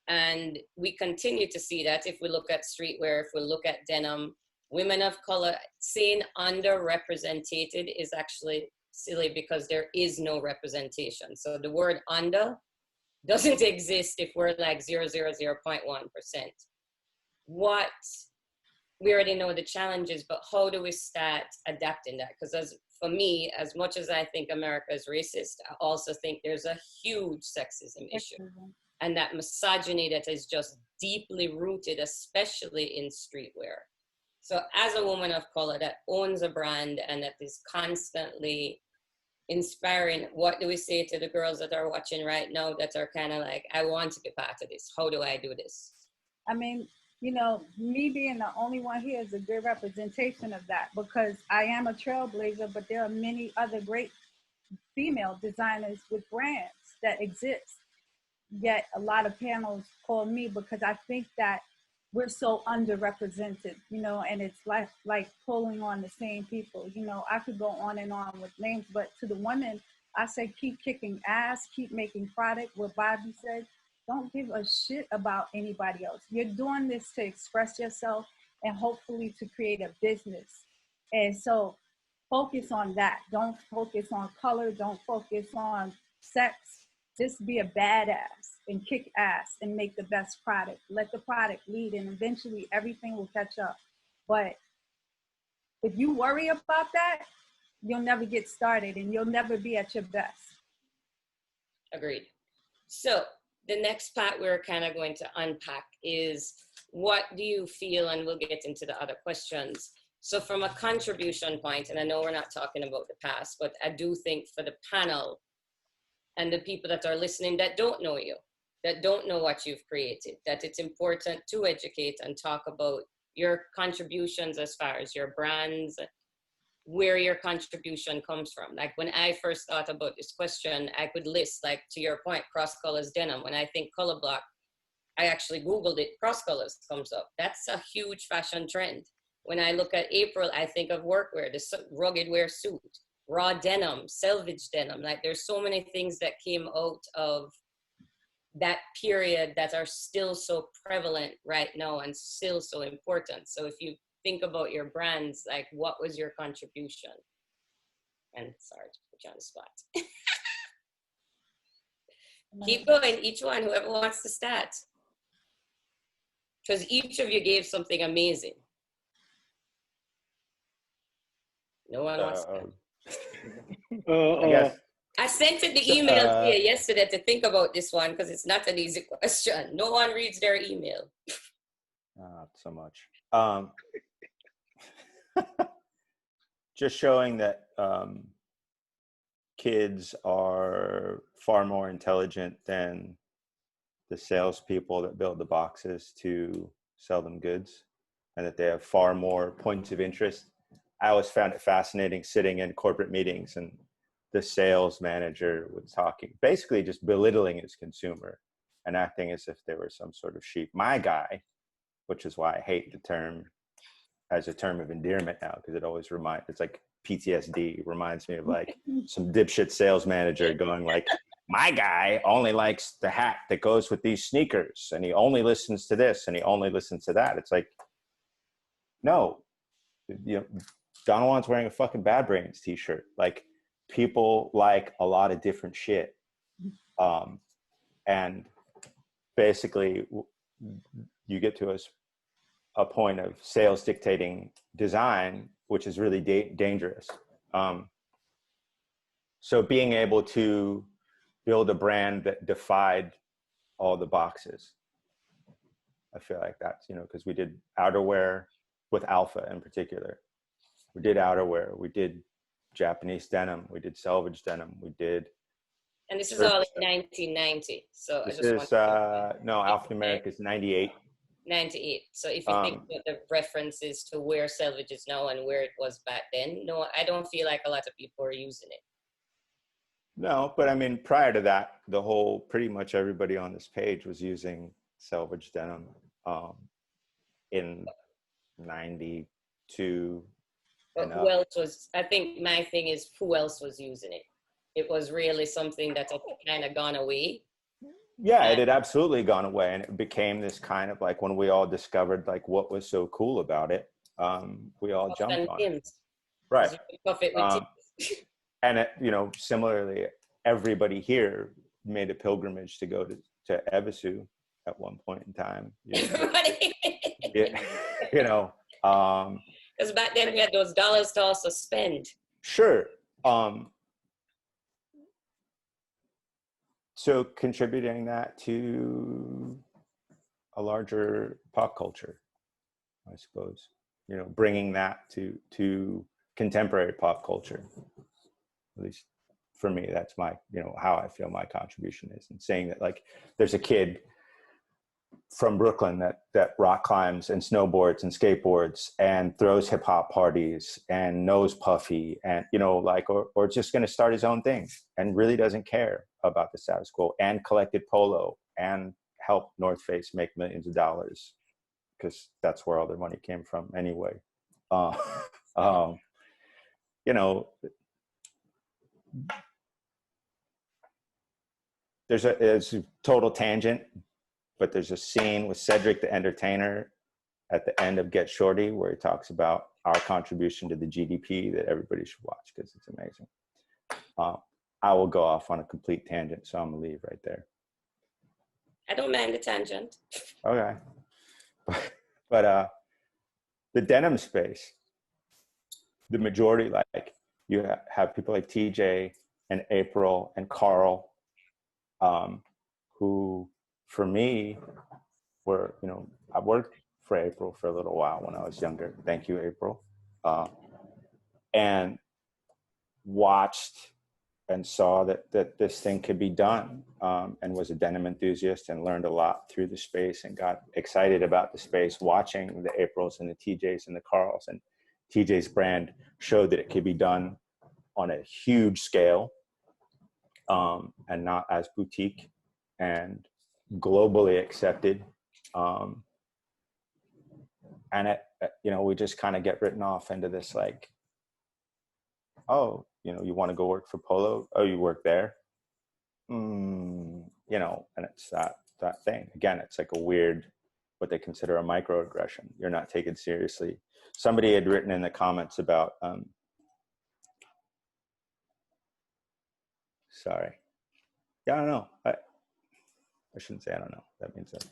And we continue to see that if we look at streetwear, if we look at denim, women of color, saying underrepresented is actually silly because there is no representation. So the word under doesn't exist if we're like 0.1%. What, we already know the challenges, but how do we start adapting that? Because for me, as much as I think America is racist, I also think there's a huge sexism issue. And that misogyny that is just deeply rooted, especially in streetwear. So as a woman of color that owns a brand and that is constantly inspiring, what do we say to the girls that are watching right now that are kind of like, I want to be part of this. How do I do this? I mean, you know, me being the only one here is a good representation of that, because I am a trailblazer, but there are many other great female designers with brands that exist. Yet a lot of panels call me because I think that we're so underrepresented, you know, and it's like pulling on the same people. You know, I could go on and on with names, but to the women, I say keep kicking ass, keep making product. What Bobby said, don't give a shit about anybody else. You're doing this to express yourself and hopefully to create a business. And so focus on that. Don't focus on color. Don't focus on sex. Just be a badass and kick ass and make the best product. Let the product lead, and eventually everything will catch up. But if you worry about that, you'll never get started and you'll never be at your best. Agreed. So the next part we're kind of going to unpack is, what do you feel, and we'll get into the other questions. So from a contribution point, and I know we're not talking about the past, but I do think for the panel and the people that are listening that don't know you, that don't know what you've created, that it's important to educate and talk about your contributions as far as your brands, where your contribution comes from. Like when I first thought about this question, I could list, like to your point, cross colors denim. When I think color block, I actually Googled it, cross colors comes up. That's a huge fashion trend. When I look at April, I think of workwear, the rugged wear suit, raw denim, selvage denim. Like there's so many things that came out of that period that are still so prevalent right now and still so important. So if you think about your brands, like what was your contribution? And sorry to put you on the spot. Keep going, each one, whoever wants to start. Because each of you gave something amazing. No one wants to. I guess. I sent it the email to you yesterday to think about this one because it's not an easy question. No one reads their email. Not so much. Just showing that kids are far more intelligent than the salespeople that build the boxes to sell them goods, and that they have far more points of interest. I always found it fascinating sitting in corporate meetings and the sales manager was talking, basically just belittling his consumer and acting as if they were some sort of sheep. My guy, which is why I hate the term as a term of endearment now, because it always it's like PTSD, reminds me of like some dipshit sales manager going like, my guy only likes the hat that goes with these sneakers, and he only listens to this and he only listens to that. It's like, no, you know, Don Juan's wearing a fucking Bad Brains t-shirt. Like, people like a lot of different shit. And basically you get to a point of sales dictating design, which is really dangerous. So being able to build a brand that defied all the boxes, I feel like that's, you know, because we did outerwear with Alpha in particular. We did outerwear, we did Japanese denim, we did selvage denim, we did. And this is all in 1990. So this I just is no, Alpha America is 98. 98. So if you think about the references to where selvage is now and where it was back then, no, I don't feel like a lot of people are using it. No, but I mean, prior to that, pretty much everybody on this page was using selvage denim in 92. But who else was, I think my thing is, who else was using it? It was really something that had kind of gone away. Yeah, it had absolutely gone away, and it became this kind of like, when we all discovered like what was so cool about it, we all jumped on it. Right. And it, you know, similarly, everybody here made a pilgrimage to go to Ebisu at one point in time. You know, you know, because back then we had those dollars to also spend. Sure. So contributing that to a larger pop culture, I suppose, you know, bringing that to contemporary pop culture, at least for me, that's my, you know, how I feel my contribution is, and saying that like there's a kid from Brooklyn that rock climbs and snowboards and skateboards and throws hip hop parties and knows Puffy, and, you know, like, or just going to start his own thing and really doesn't care about the status quo, and collected polo and helped North Face make millions of dollars, because that's where all their money came from anyway. You know, there's a total tangent, but there's a scene with Cedric the Entertainer at the end of Get Shorty where he talks about our contribution to the GDP that everybody should watch, because it's amazing. I will go off on a complete tangent, so I'm gonna leave right there. I don't mind the tangent. Okay. But the denim space, the majority, like, you have people like TJ and April and Carl, who, for me, were, you know, I worked for April for a little while when I was younger. Thank you, April. And watched and saw that this thing could be done, and was a denim enthusiast and learned a lot through the space and got excited about the space, watching the Aprils and the TJs and the Carls. And TJ's brand showed that it could be done on a huge scale, and not as boutique, and globally accepted. And it, you know, we just kind of get written off into this like, oh, you know, you want to go work for Polo? Oh, you work there? You know, and it's that thing. Again, it's like a weird, what they consider a microaggression. You're not taken seriously. Somebody had written in the comments about, sorry. Yeah, I don't know. I shouldn't say I don't know. That means that.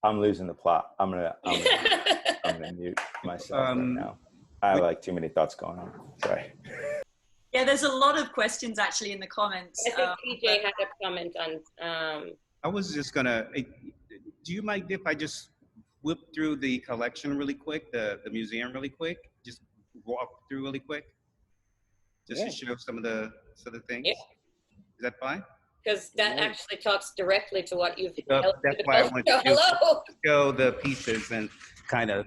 I'm losing the plot. I'm gonna mute myself right now. I have like too many thoughts going on. Sorry. Yeah, there's a lot of questions actually in the comments. I think TJ had a comment on. I was just gonna. Do you mind if I just whip through the collection really quick, the museum really quick? Just walk through really quick, just to show some of the things. Yeah. Is that fine? Because that actually talks directly to what you've. That's why I want to show the pieces and kind of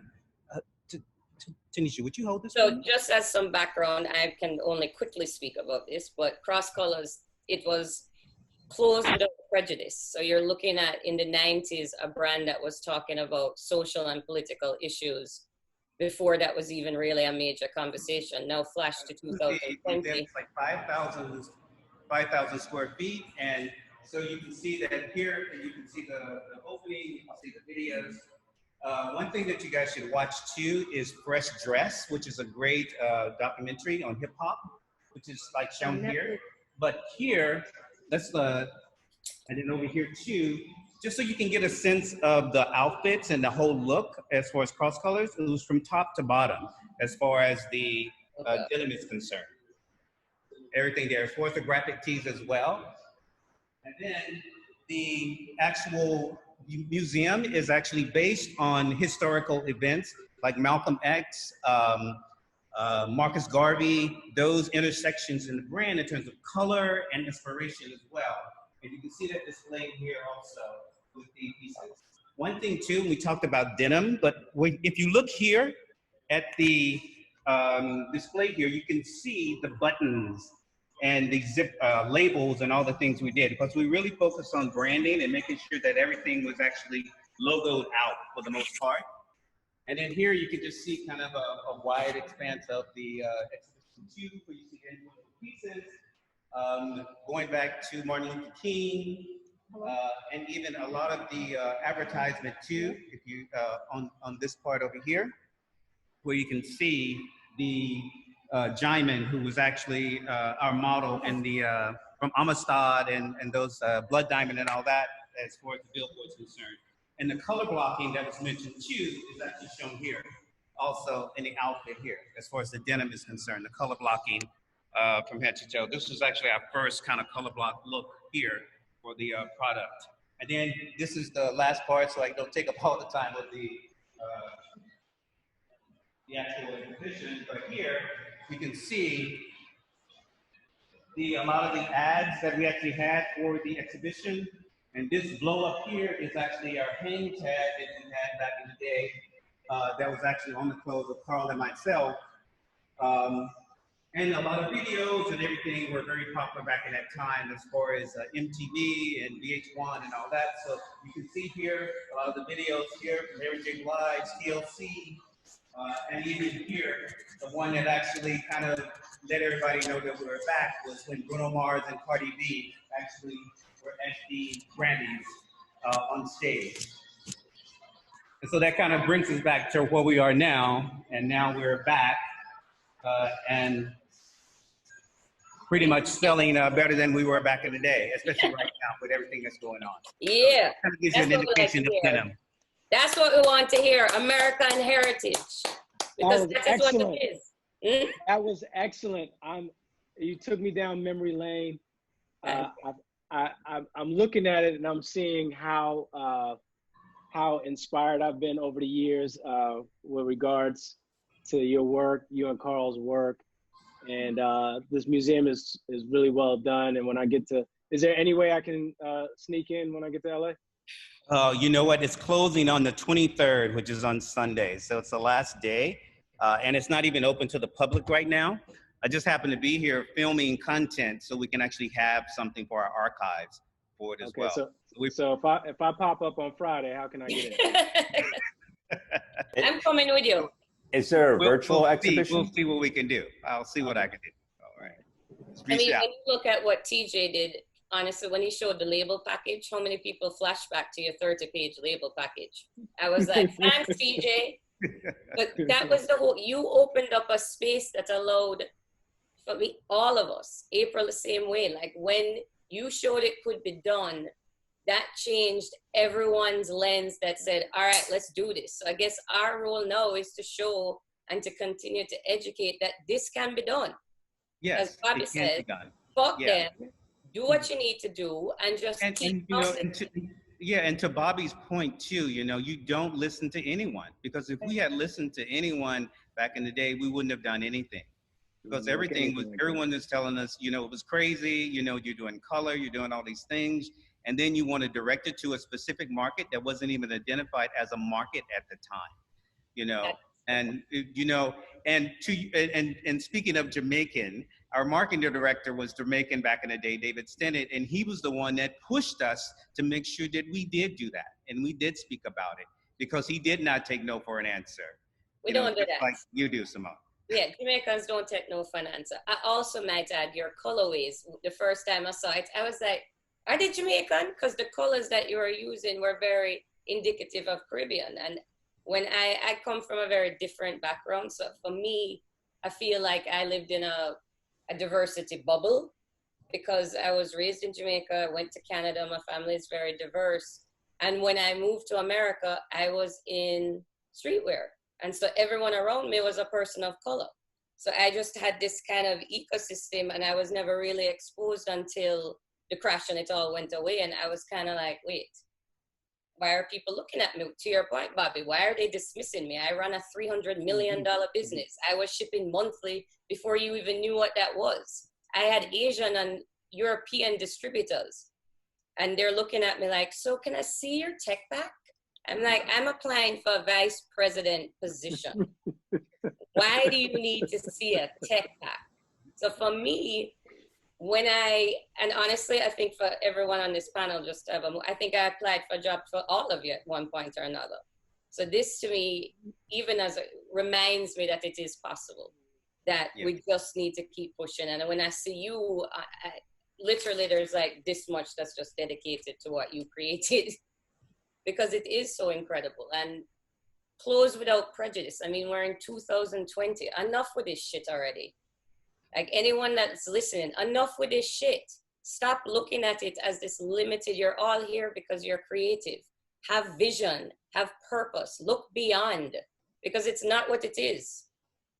Tanisha, would you hold this? So just as some background, I can only quickly speak about this, but Cross Colors, it was closed without prejudice. So you're looking at, in the 90s, a brand that was talking about social and political issues before that was even really a major conversation. Now flash to 2020. It's like 5,000 square feet. And so you can see that here, and you can see the opening, you can see the videos. One thing that you guys should watch too is Fresh Dress, which is a great documentary on hip hop, which is like shown here. But here, and then over here too, just so you can get a sense of the outfits and the whole look as far as Cross Colors, it was from top to bottom as far as the denim is concerned. Everything there, as far as the graphic tees as well. And then the actual museum is actually based on historical events like Malcolm X, Marcus Garvey, those intersections in the brand in terms of color and inspiration as well. And you can see that displayed here also with the pieces. One thing too, we talked about denim, but if you look here at the display here, you can see the buttons and the zip labels and all the things we did, because we really focused on branding and making sure that everything was actually logoed out for the most part. And then here you can just see kind of a wide expanse of the exhibition 2, where you see individual pieces, going back to Martin Luther King, and even a lot of the advertisement too, if you, on this part over here, where you can see the Jaimin, who was actually our model in the, from Amistad and those Blood Diamond and all that, as far as the billboard is concerned. And the color blocking that was mentioned too is actually shown here, also in the outfit here, as far as the denim is concerned, the color blocking from head to toe. This was actually our first kind of color block look here for the product. And then this is the last part, so I don't take up all the time with the actual exhibition, but here you can see a lot of the ads that we actually had for the exhibition. And this blow up here is actually our hang tag that we had back in the day that was actually on the clothes of Carl and myself. And a lot of videos and everything were very popular back in that time as far as MTV and VH1 and all that. So you can see here a lot of the videos here from Mary J. Blige, TLC, and even here, the one that actually kind of let everybody know that we were back was when Bruno Mars and Cardi B actually were at the Grammys on stage. And so that kind of brings us back to where we are now, and now we're back and pretty much selling better than we were back in the day, especially right now with everything that's going on. Yeah, kind of gives you an indication of denim. That's what we want to hear, American heritage, because that is what it is. That was excellent. You took me down memory lane. I'm looking at it and I'm seeing how inspired I've been over the years with regards to your work, you and Carl's work. And this museum is really well done. And when I get to, is there any way I can sneak in when I get to LA? You know what? It's closing on the 23rd, which is on Sunday. So it's the last day. And it's not even open to the public right now. I just happen to be here filming content so we can actually have something for our archives for it as well. So if I pop up on Friday, how can I get in? I'm coming with you. Is there a virtual exhibition? We'll see what we can do. I'll see what I can do. All right. I mean, when you look at what TJ did, honestly, when he showed the label package, how many people flashed back to your 30-page label package? I was like, thanks, TJ. But that was the whole, you opened up a space that allowed for me, all of us, April the same way. Like when you showed it could be done, that changed everyone's lens that said, all right, let's do this. So I guess our role now is to show and to continue to educate that this can be done. Yes, as Bobby said, fuck them, do what you need to do, and just keep and to Bobby's point too, you know, you don't listen to anyone, because if we had listened to anyone back in the day, we wouldn't have done anything. Because everyone is telling us, you know, it was crazy, you know, you're doing color, you're doing all these things, and then you want to direct it to a specific market that wasn't even identified as a market at the time, you know. And you know, and speaking of Jamaican, our marketing director was Jamaican back in the day, David Stennett, and he was the one that pushed us to make sure that we did do that and we did speak about it, because he did not take no for an answer. We don't do that. Like you do, Simone. Yeah, Jamaicans don't take no for an answer. I also might add your colorways. The first time I saw it, I was like, are they Jamaican? Because the colors that you were using were very indicative of Caribbean. And when I come from a very different background, so for me, I feel like I lived in a diversity bubble, because I was raised in Jamaica, went to Canada, my family is very diverse. And when I moved to America, I was in streetwear. And so everyone around me was a person of color. So I just had this kind of ecosystem, and I was never really exposed until the crash and it all went away. And I was kind of like, wait, why are people looking at me? To your point, Bobby, why are they dismissing me? I run a $300 million business. I was shipping monthly before you even knew what that was. I had Asian and European distributors, and they're looking at me like, so can I see your tech back? I'm like, I'm applying for a vice president position. Why do you need to see a tech pack? So for me, and honestly, I think for everyone on this panel, I think I applied for a job for all of you at one point or another. So this to me, even reminds me that it is possible, that we just need to keep pushing. And when I see you, literally there's like this much that's just dedicated to what you created. Because it is so incredible. And clothes without prejudice. I mean, we're in 2020. Enough with this shit already. Like anyone that's listening, enough with this shit. Stop looking at it as this limited. You're all here because you're creative. Have vision, have purpose, look beyond, because it's not what it is.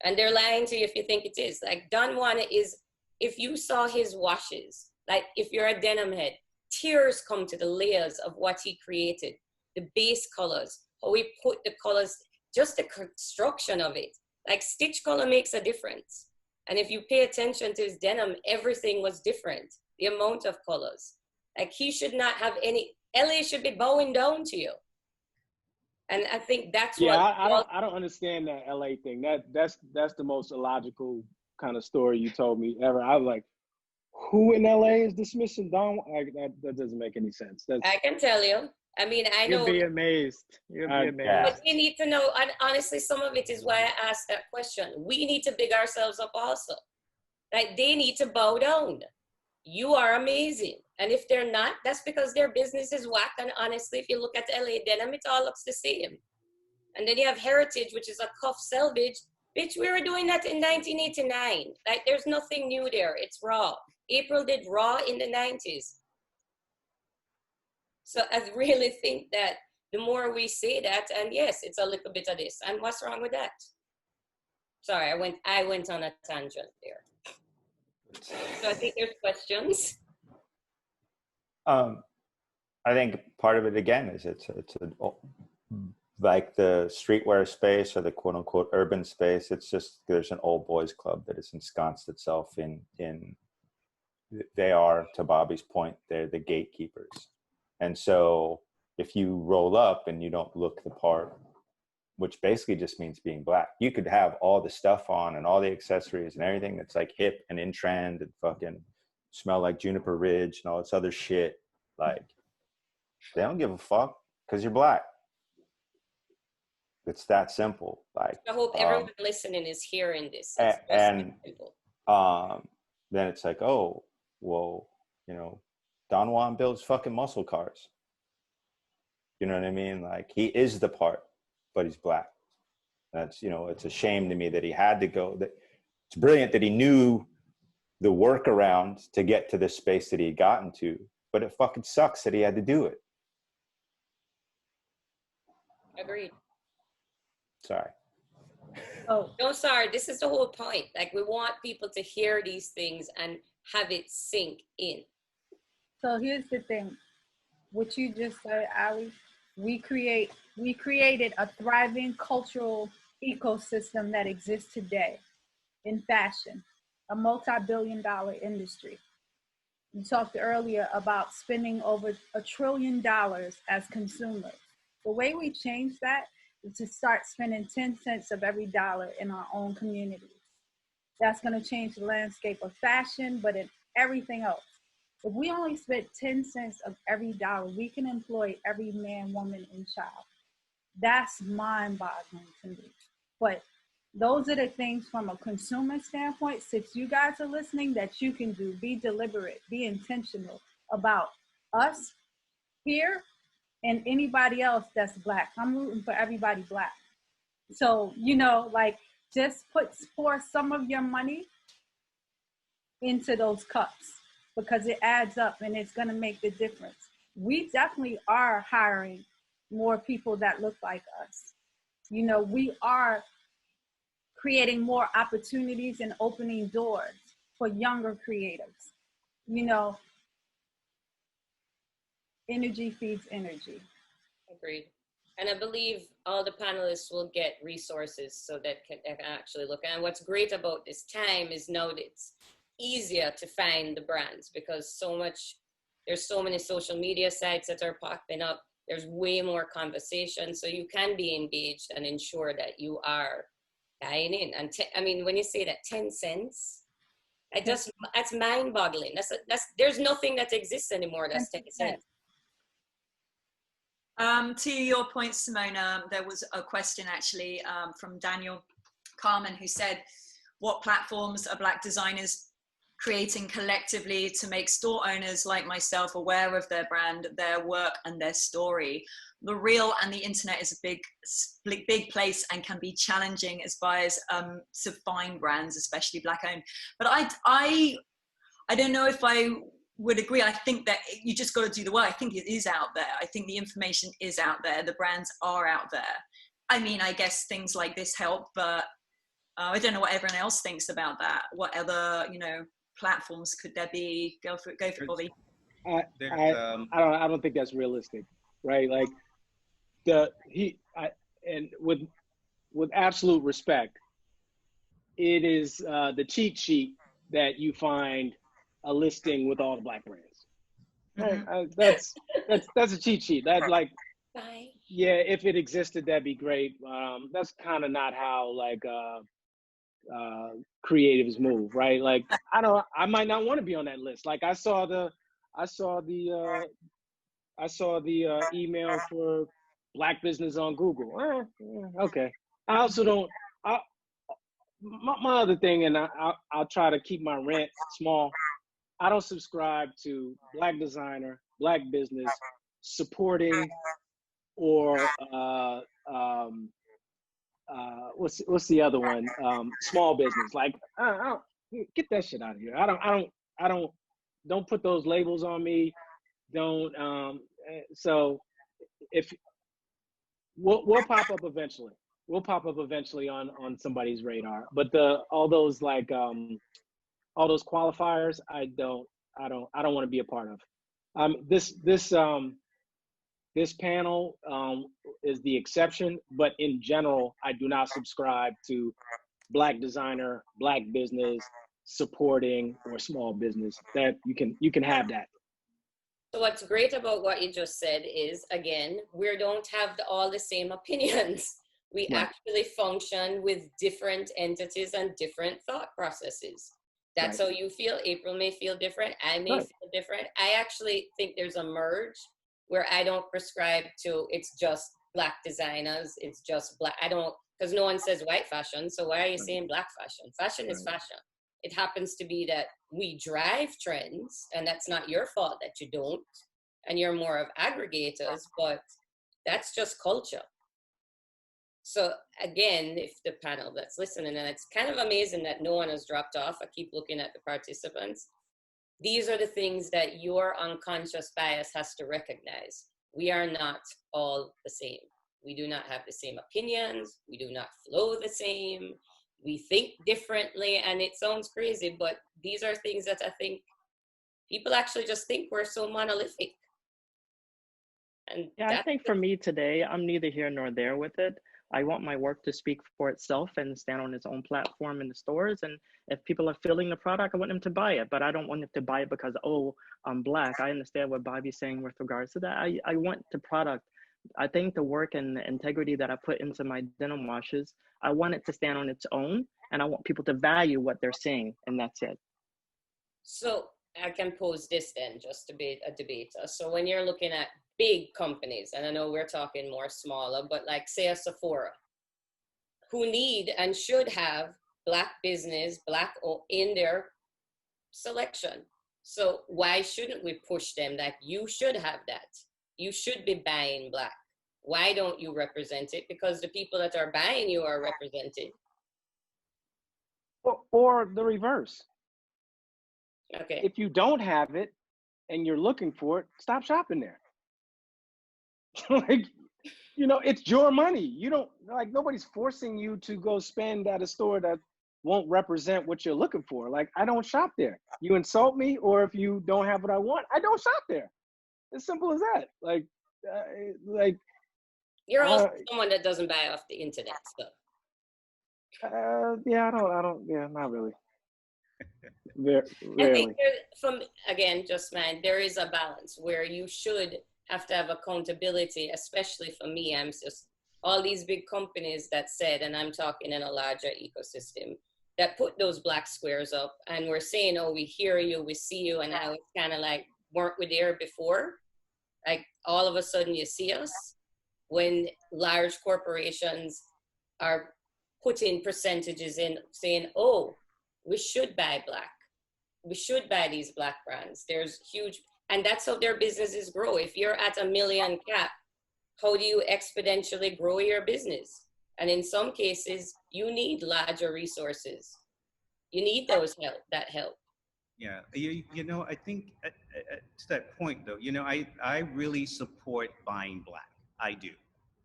And they're lying to you if you think it is. Like Don Juan is, if you saw his washes, like if you're a denim head, tears come to the layers of what he created. The base colors, how we put the colors, just the construction of it. Like stitch color makes a difference. And if you pay attention to his denim, everything was different. The amount of colors. Like he should not have any, LA should be bowing down to you. And I think that's what. I don't understand that LA thing. That's the most illogical kind of story you told me ever. I was like, who in LA is dismissing Don? Like, that doesn't make any sense. I can tell you. I mean, I know. You'll be amazed. You'll be amazed. But you need to know, and honestly, some of it is why I asked that question. We need to big ourselves up also. Like they need to bow down. You are amazing. And if they're not, that's because their business is whack. And honestly, if you look at LA denim, it all looks the same. And then you have Heritage, which is a cuff selvage. Bitch, we were doing that in 1989. Like there's nothing new there. It's raw. April did raw in the 90s. So I really think that the more we say that, and yes, it's a little bit of this. And what's wrong with that? Sorry, I went on a tangent there. So I think there's questions. I think part of it again is it's like the streetwear space or the quote unquote urban space. It's just there's an old boys club that has ensconced itself in. They are, to Bobby's point, they're the gatekeepers. And so if you roll up and you don't look the part, which basically just means being black, you could have all the stuff on and all the accessories and everything that's like hip and in trend and fucking smell like Juniper Ridge and all this other shit. Like, they don't give a fuck because you're black. It's that simple. Like, I hope everyone listening is hearing this. And then it's like, oh, well, you know, Don Juan builds fucking muscle cars. You know what I mean? Like, he is the part, but he's black. That's, you know, it's a shame to me that he had to go. It's brilliant that he knew the workaround to get to this space that he had gotten to, but it fucking sucks that he had to do it. Agreed. Sorry. Oh, No, sorry. This is the whole point. Like, we want people to hear these things and have it sink in. so here's the thing. What you just said, Ali, we created a thriving cultural ecosystem that exists today in fashion, a multi-billion-dollar industry. You talked earlier about spending over $1 trillion as consumers. The way we change that to start spending 10 cents of every dollar in our own communities. That's going to change the landscape of fashion, but in everything else. If we only spent 10 cents of every dollar, we can employ every man, woman, and child. That's mind-boggling to me. But those are the things from a consumer standpoint, since you guys are listening, that you can do. Be deliberate, be intentional about us here and anybody else that's Black. I'm rooting for everybody Black. So, you know, like, just pour some of your money into those cups, because it adds up and it's going to make the difference. We definitely are hiring more people that look like us. You know, we are creating more opportunities and opening doors for younger creatives. You know, energy feeds energy. Agreed. And I believe all the panelists will get resources so that they can actually look. And what's great about this time is now that it's easier to find the brands, because there's so many social media sites that are popping up. There's way more conversation, so you can be engaged and ensure that you are buying in. And I mean, when you say that 10 cents, that's mind-boggling. There's nothing that exists anymore that's 10 cents. To your point, Simona, there was a question actually from Daniel Carmen, who said, what platforms are Black designers creating collectively to make store owners like myself aware of their brand, their work, and their story? The Real and the internet is a big place and can be challenging as buyers to find brands, especially Black owned. But I don't know if I would agree. I think that you just got to do the work. I think it is out there. I think the information is out there. The brands are out there. I mean, I guess things like this help, but I don't know what everyone else thinks about that. What other, you know, platforms could there be? Go for it, Bobby. I don't think that's realistic, right? Like and with absolute respect, it is the cheat sheet that you find a listing with all the Black brands. Right? That's a cheat sheet. That, like, yeah, if it existed, that'd be great. That's kind of not how like creatives move, right? Like, I might not want to be on that list. Like, I saw the email for Black business on Google. Okay. I also don't. My other thing, and I'll try to keep my rant small. I don't subscribe to Black designer, Black business supporting, or what's the other one? Small business. Like, I don't, get that shit out of here. Don't put those labels on me. Don't. So if we'll pop up eventually. We'll pop up eventually on somebody's radar. But all those like all those qualifiers, I don't want to be a part of. This panel is the exception, but in general, I do not subscribe to Black designer, Black business supporting, or small business. That you can have that. So what's great about what you just said is, again, we don't have all the same opinions. We actually function with different entities and different thought processes. That's how you feel. April may feel different. I may feel different. I actually think there's a merge where I don't prescribe to it's just Black designers. It's just Black. I don't, because no one says white fashion. So why are you saying Black fashion? Fashion is fashion. It happens to be that we drive trends, and that's not your fault that you don't. And you're more of aggregators, but that's just culture. So again, if the panel that's listening, and it's kind of amazing that no one has dropped off. I keep looking at the participants. These are the things that your unconscious bias has to recognize. We are not all the same. We do not have the same opinions. We do not flow the same. We think differently, and it sounds crazy, but these are things that I think people actually just think we're so monolithic. And yeah, I think for me today, I'm neither here nor there with it. I want my work to speak for itself and stand on its own platform in the stores. And if people are feeling the product, I want them to buy it, but I don't want them to buy it because, oh, I'm Black. I understand what Bobby's saying with regards to that. I want the product I think the work and the integrity that I put into my denim washes, I want it to stand on its own, and I want people to value what they're seeing, and that's it. So I can pose this then, just to be a debater. So when you're looking at big companies, and I know we're talking more smaller, but like say a Sephora, who need and should have Black business, in their selection. So why shouldn't we push them that you should have that? You should be buying Black. Why don't you represent it? Because the people that are buying you are represented. Or the reverse. Okay. If you don't have it and you're looking for it, stop shopping there. Like, you know, it's your money. You don't, like, nobody's forcing you to go spend at a store that won't represent what you're looking for. Like, I don't shop there. You insult me, or if you don't have what I want, I don't shop there. As simple as that. Like, you're also someone that doesn't buy off the internet stuff. Yeah, I don't, yeah, not really. I think there is a balance where you should have to have accountability, especially for me. I'm just, all these big companies that said, and I'm talking in a larger ecosystem, that put those Black squares up and we're saying, oh, we hear you, we see you, and now it's kind of like, weren't we there before? Like, all of a sudden you see us, when large corporations are putting percentages in, saying, oh, we should buy Black. We should buy these Black brands. There's huge, and that's how their businesses grow. If you're at 1 million cap, how do you exponentially grow your business? And in some cases, you need larger resources. You need that help. Yeah, you know, I think to that point though, you know, I really support buying Black. I do,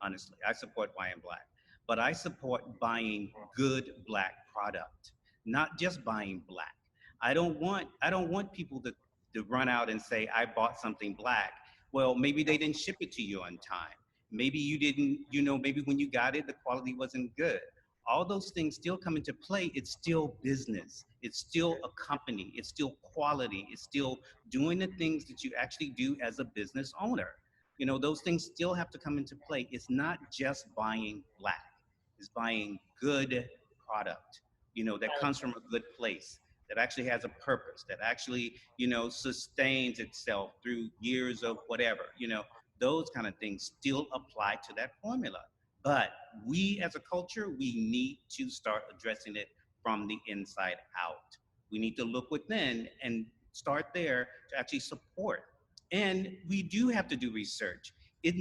honestly. I support buying Black, but I support buying good Black product, not just buying Black. I don't want people to run out and say, I bought something Black. Well, maybe they didn't ship it to you on time. Maybe you didn't, you know, maybe when you got it, the quality wasn't good. All those things still come into play. It's still business. It's still a company. It's still quality. It's still doing the things that you actually do as a business owner. You know, those things still have to come into play. It's not just buying Black. It's buying good product, you know, that comes from a good place, that actually has a purpose, that actually, you know, sustains itself through years of whatever, you know, those kind of things still apply to that formula. But we as a culture, we need to start addressing it from the inside out. We need to look within and start there to actually support. And we do have to do research. It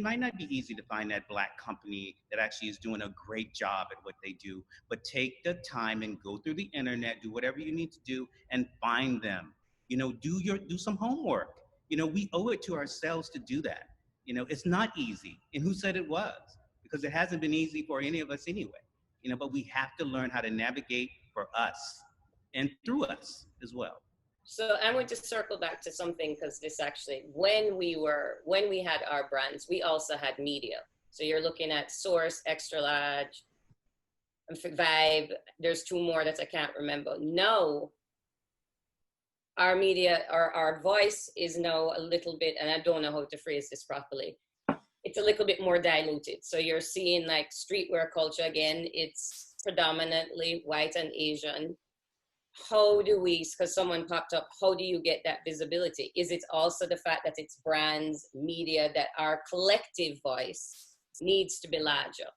might not be easy to find that Black company that actually is doing a great job at what they do, but take the time and go through the internet, do whatever you need to do and find them. You know, do some homework. You know, we owe it to ourselves to do that. You know, it's not easy. And who said it was? Because it hasn't been easy for any of us anyway. You know, but we have to learn how to navigate for us and through us as well. So I'm going to circle back to something, because this actually, when we had our brands, we also had media. So you're looking at Source, Extra Large, Vibe. There's 2 more that I can't remember. No, our media, our voice is now a little bit, and I don't know how to phrase this properly, it's a little bit more diluted. So you're seeing like streetwear culture again, it's predominantly white and Asian. How do we, because someone popped up, how do you get that visibility? Is it also the fact that it's brands, media, that our collective voice needs to be larger?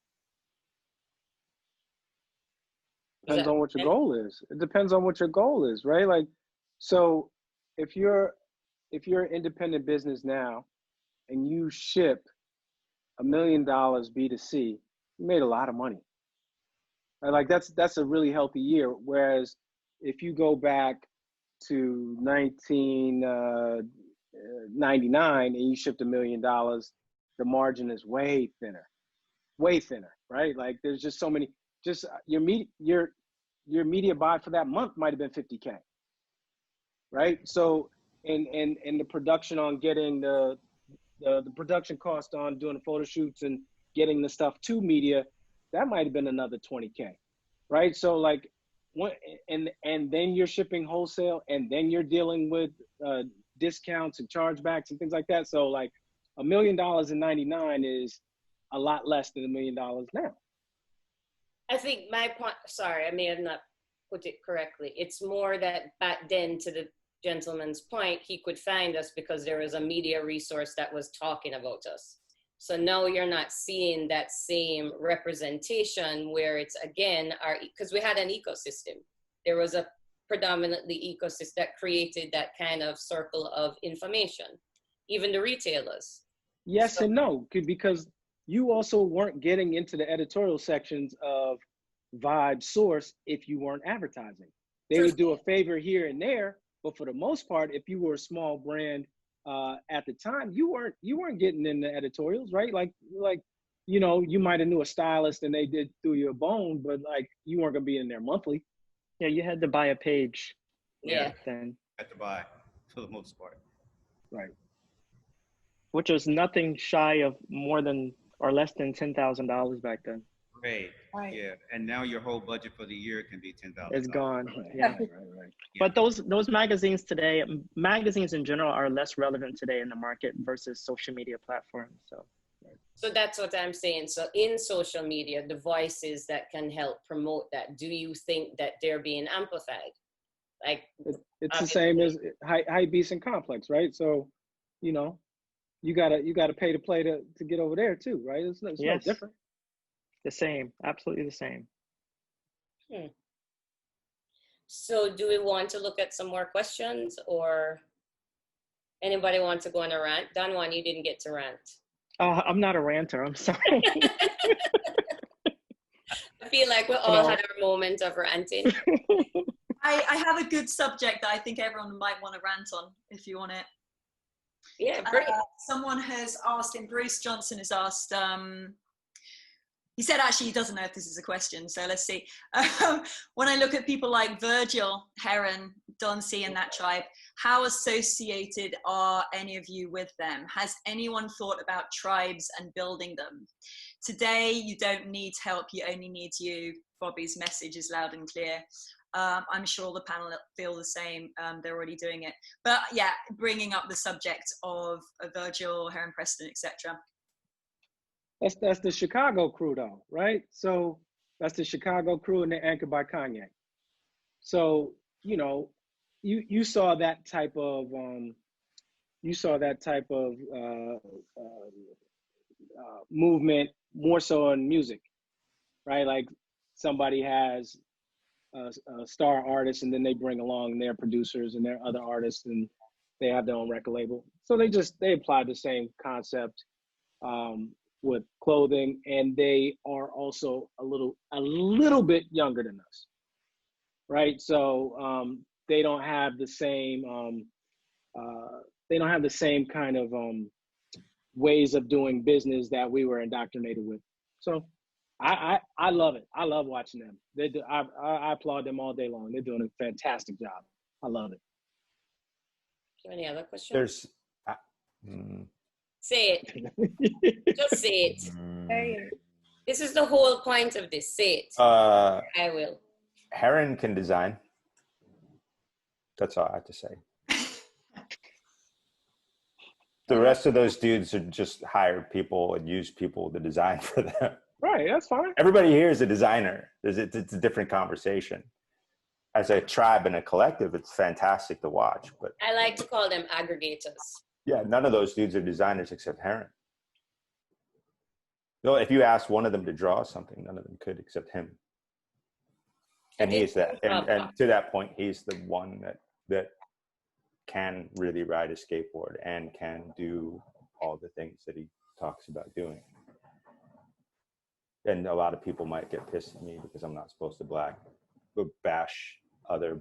Depends on what your goal is. It depends on what your goal is, right? Like, so if you're an independent business now and you ship $1 million B2C, you made a lot of money. Right? Like that's a really healthy year. Whereas if you go back to 1999 and you shipped $1 million, the margin is way thinner, right? Like there's just so many, just your media buy for that month might've been 50K, right? So, and the production on getting the production cost on doing the photo shoots and getting the stuff to media, that might've been another 20K, right? So like, and then you're shipping wholesale, and then you're dealing with discounts and chargebacks and things like that. So like $1 million in 99 is a lot less than $1 million now. I think my point, sorry, I may have not put it correctly. It's more that back then, to the gentleman's point, he could find us because there was a media resource that was talking about us. So now you're not seeing that same representation where it's, again, because we had an ecosystem. There was a predominantly ecosystem that created that kind of circle of information, even the retailers. Yes So, and no, because you also weren't getting into the editorial sections of Vibe Source if you weren't advertising. They would do a favor here and there, but for the most part, if you were a small brand at the time, you weren't getting in the editorials, right? Like you know, you might have knew a stylist and they did through your bone, but like you weren't gonna be in there monthly. Yeah, you had to buy a page. yeah. Then, Had to buy for the most part. Right. which was nothing shy of more than or less than $10,000 back then. Right. Right. Yeah. And now your whole budget for the year can be $10,000. It's gone. Right. Yeah. Right. But those magazines today, magazines in general, are less relevant today in the market versus social media platforms. So that's what I'm saying. So in social media, the voices that can help promote that, do you think that they're being amplified? Like, It's the same as high beast and complex, right? So, you know, you gotta pay to play to get over there too, right? It's no different. The same, absolutely the same. So do we want to look at some more questions, or anybody want to go on a rant? Don Juan, you didn't get to rant. I'm not a ranter, I'm sorry. I feel like we all had our moment of ranting. I have a good subject that I think everyone might want to rant on, if you want it. Yeah, great. Someone has asked, and Bruce Johnson has asked, he said actually he doesn't know if this is a question, so let's see. When I look at people like Virgil, Heron, Don C and that tribe, how associated are any of you with them? Has anyone thought about tribes and building them? Today, you don't need help, you only need you. Bobby's message is loud and clear. I'm sure the panel feel the same. They're already doing it. But yeah, bringing up the subject of Virgil, Heron Preston, etc. That's the Chicago crew though, right? So that's the Chicago crew, and they're anchored by Kanye. So, you know, you saw that type of movement more so in music, right? Like somebody has a star artist, and then they bring along their producers and their other artists, and they have their own record label. So they applied the same concept with clothing, and they are also a little bit younger than us, right? So they don't have the same kind of ways of doing business that we were indoctrinated with. So I love it. I love watching them. I applaud them all day long. They're doing a fantastic job. I love it. Any other questions? There's Say it. Just say it. Say it. This is the whole point of this. Say it. I will. Heron can design. That's all I have to say. The rest of those dudes are just hired people and use people to design for them. Right, that's fine. Everybody here is a designer. It's a different conversation. As a tribe and a collective, it's fantastic to watch. But I like to call them aggregators. yeah, none of those dudes are designers except Heron. No, if you asked one of them to draw something, none of them could except him. And he's that. And to that point, he's the one that can really ride a skateboard and can do all the things that he talks about doing. And a lot of people might get pissed at me because I'm not supposed to bash other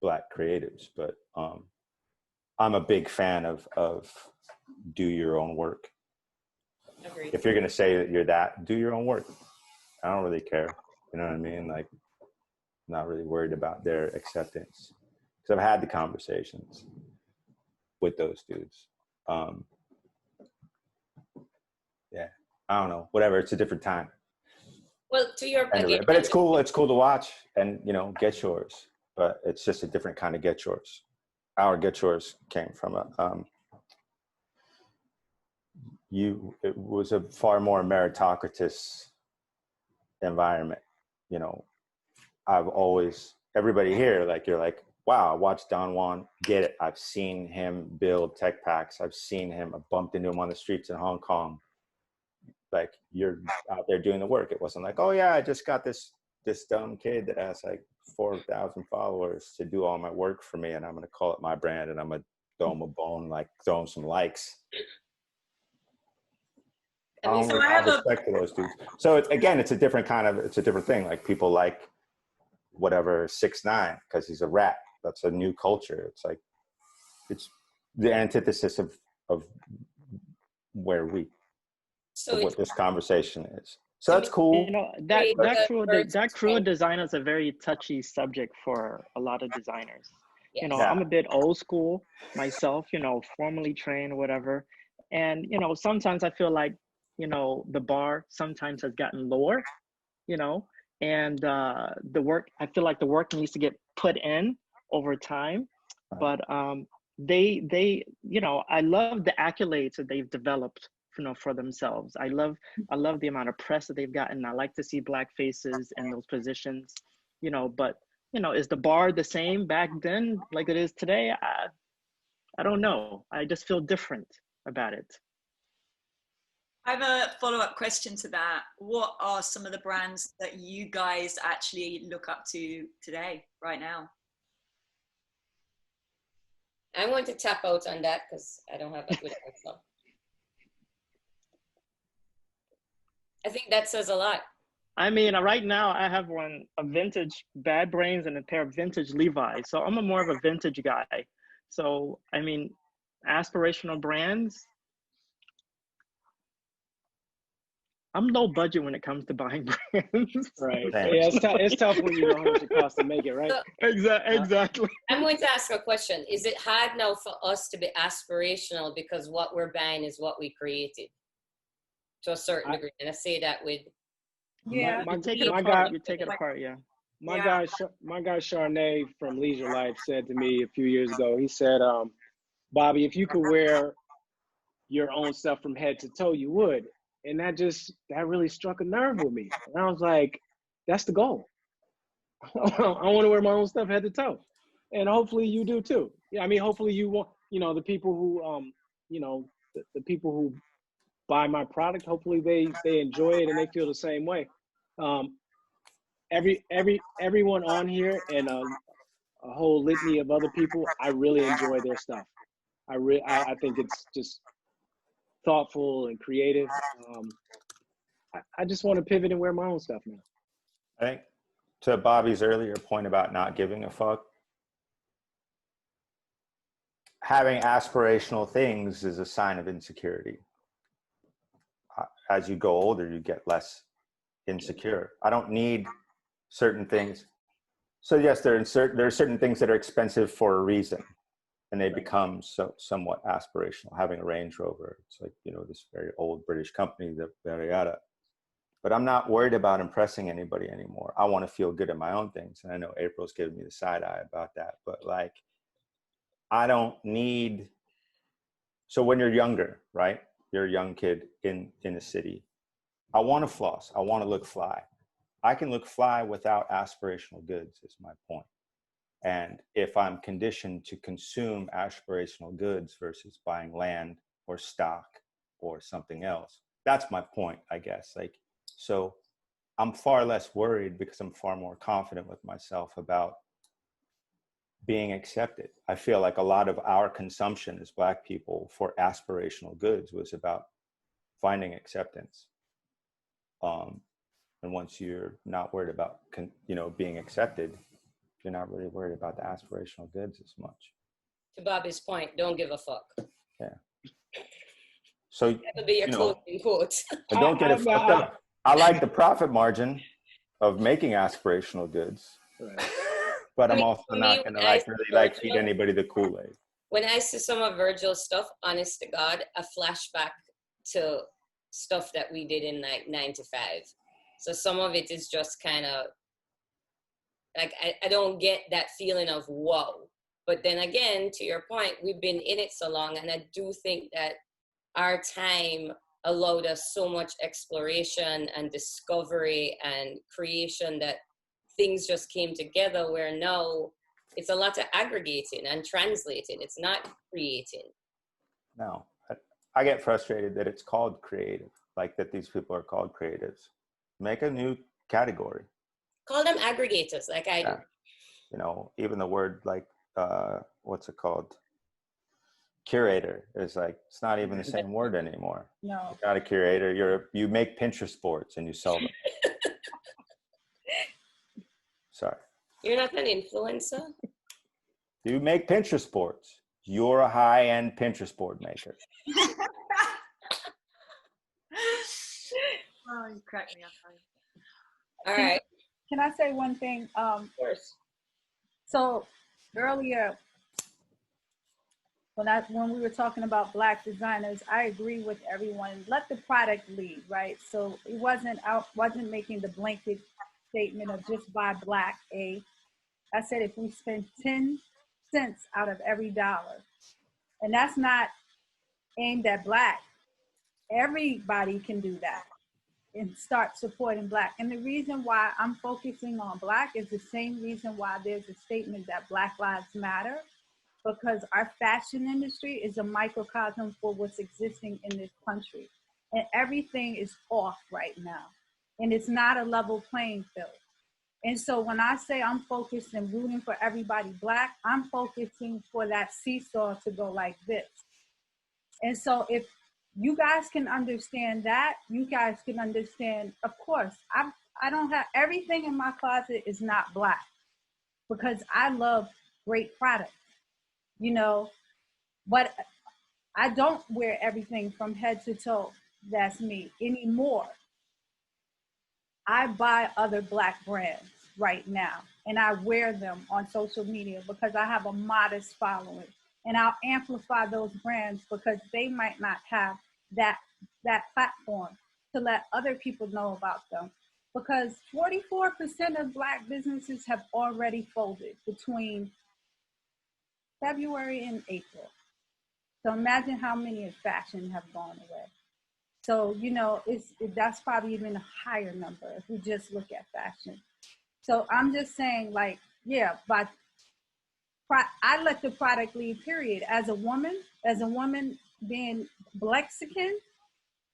Black creatives, but I'm a big fan of do your own work. Agreed. If you're going to say that you're that, do your own work. I don't really care. You know what I mean? Like, I'm not really worried about their acceptance. Because I've had the conversations with those dudes. Yeah, I don't know. Whatever. It's a different time. Well, to your Anyway, but it's cool. It's cool to watch and, you know, get yours. But it's just a different kind of get yours. Our get yours came from it was a far more meritocratic environment. You know, everybody here, like, you're like, wow, I watched Don Juan get it. I've seen him build tech packs. I've bumped into him on the streets in Hong Kong. Like, you're out there doing the work. It wasn't like, oh yeah, I just got this dumb kid that has like 4,000 followers to do all my work for me, and I'm going to call it my brand, and I'm going to throw him a bone, like throw him some likes. I have respect to those dudes. So it's a different thing. Like, people like whatever 6ix9ine because he's a rat. That's a new culture. It's like, it's the antithesis of what this conversation is. So that's cool. You know, that crew of design is a very touchy subject for a lot of designers. Yes. You know, I'm a bit old school myself, you know, formally trained or whatever. And, you know, sometimes I feel like, you know, the bar sometimes has gotten lower, you know, and I feel like the work needs to get put in over time. But they, you know, I love the accolades that they've developed, you know, for themselves. I love the amount of press that they've gotten. I like to see Black faces in those positions, you know, but, you know, is the bar the same back then like it is today? I don't know. I just feel different about it. I have a follow-up question to that. What are some of the brands that you guys actually look up to today, right now? I'm going to tap out on that because I don't have a good answer. I think that says a lot. I mean, right now I have a vintage Bad Brains and a pair of vintage Levi's. So I'm more of a vintage guy. So, I mean, aspirational brands, I'm low budget when it comes to buying brands. Right. Yeah, it's tough when you know how much it costs to make it, right? So, exactly. I'm going to ask a question. Is it hard now for us to be aspirational because what we're buying is what we created to a certain degree? And I say that with yeah. You take it apart. Yeah. My guy Charnay from Leisure Life said to me a few years ago. He said, "Bobby, if you could wear your own stuff from head to toe, you would." And that really struck a nerve with me. And I was like, that's the goal. I want to wear my own stuff head to toe. And hopefully you do too. Yeah, I mean, hopefully you want, you know, the people who, you know, the people who buy my product, hopefully they enjoy it and they feel the same way. Everyone on here and a whole litany of other people, I really enjoy their stuff. I think it's just thoughtful and creative. I just want to pivot and wear my own stuff now. I think to Bobby's earlier point about not giving a fuck, having aspirational things is a sign of insecurity. As you go older, you get less insecure. I don't need certain things. So yes, there are certain things that are expensive for a reason, and they become somewhat aspirational. Having a Range Rover, it's like, you know, this very old British company, the yada. But I'm not worried about impressing anybody anymore. I want to feel good in my own things. And I know April's giving me the side eye about that, but like, I don't need, so when you're younger, right? You're a young kid in a city. I want to floss. I want to look fly. I can look fly without aspirational goods is my point. And if I'm conditioned to consume aspirational goods versus buying land or stock or something else, that's my point, I guess. Like, so I'm far less worried because I'm far more confident with myself about being accepted. I feel like a lot of our consumption as Black people for aspirational goods was about finding acceptance. And once you're not worried about, you know, being accepted, you're not really worried about the aspirational goods as much. To Bobby's point, don't give a fuck. Yeah. So that would be your closing quote. Don't get it fucked up. I like the profit margin of making aspirational goods, right. But I'm also not going to feed anybody the Kool-Aid. When I see some of Virgil's stuff, honest to God, a flashback to stuff that we did in like 9 to 5. So some of it is just kind of like, I don't get that feeling of whoa. But then again, to your point, we've been in it so long, and I do think that our time allowed us so much exploration and discovery and creation that things just came together, where now it's a lot of aggregating and translating. It's not creating. No, I get frustrated that it's called creative, like that these people are called creatives. Make a new category. Call them aggregators, like I do. You know, even the word like, what's it called? Curator is like, it's not even the same word anymore. No. You're not a curator. You make Pinterest boards and you sell them. Sorry. You're not an influencer? You make Pinterest boards. You're a high-end Pinterest board maker. Oh, you cracked me up. All right. Can I say one thing? Of course. So earlier, when we were talking about Black designers, I agree with everyone. Let the product lead, right? So it wasn't making the blanket statement of just buy Black. I said if we spend 10 cents out of every dollar, and that's not aimed at Black, everybody can do that and start supporting Black. And the reason why I'm focusing on Black is the same reason why there's a statement that Black Lives Matter, because our fashion industry is a microcosm for what's existing in this country. And everything is off right now. And it's not a level playing field. And so when I say I'm focused and rooting for everybody Black, I'm focusing for that seesaw to go like this. And so if you guys can understand that, you guys can understand, of course, I don't have, everything in my closet is not Black because I love great products, you know, but I don't wear everything from head to toe. That's me anymore. I buy other Black brands right now and I wear them on social media because I have a modest following, and I'll amplify those brands because they might not have that platform to let other people know about them, because 44% of Black businesses have already folded between February and April. So imagine how many in fashion have gone away. So, you know, that's probably even a higher number if we just look at fashion. So I'm just saying, like, yeah, but I let the product lead, period. As a woman being Blexican,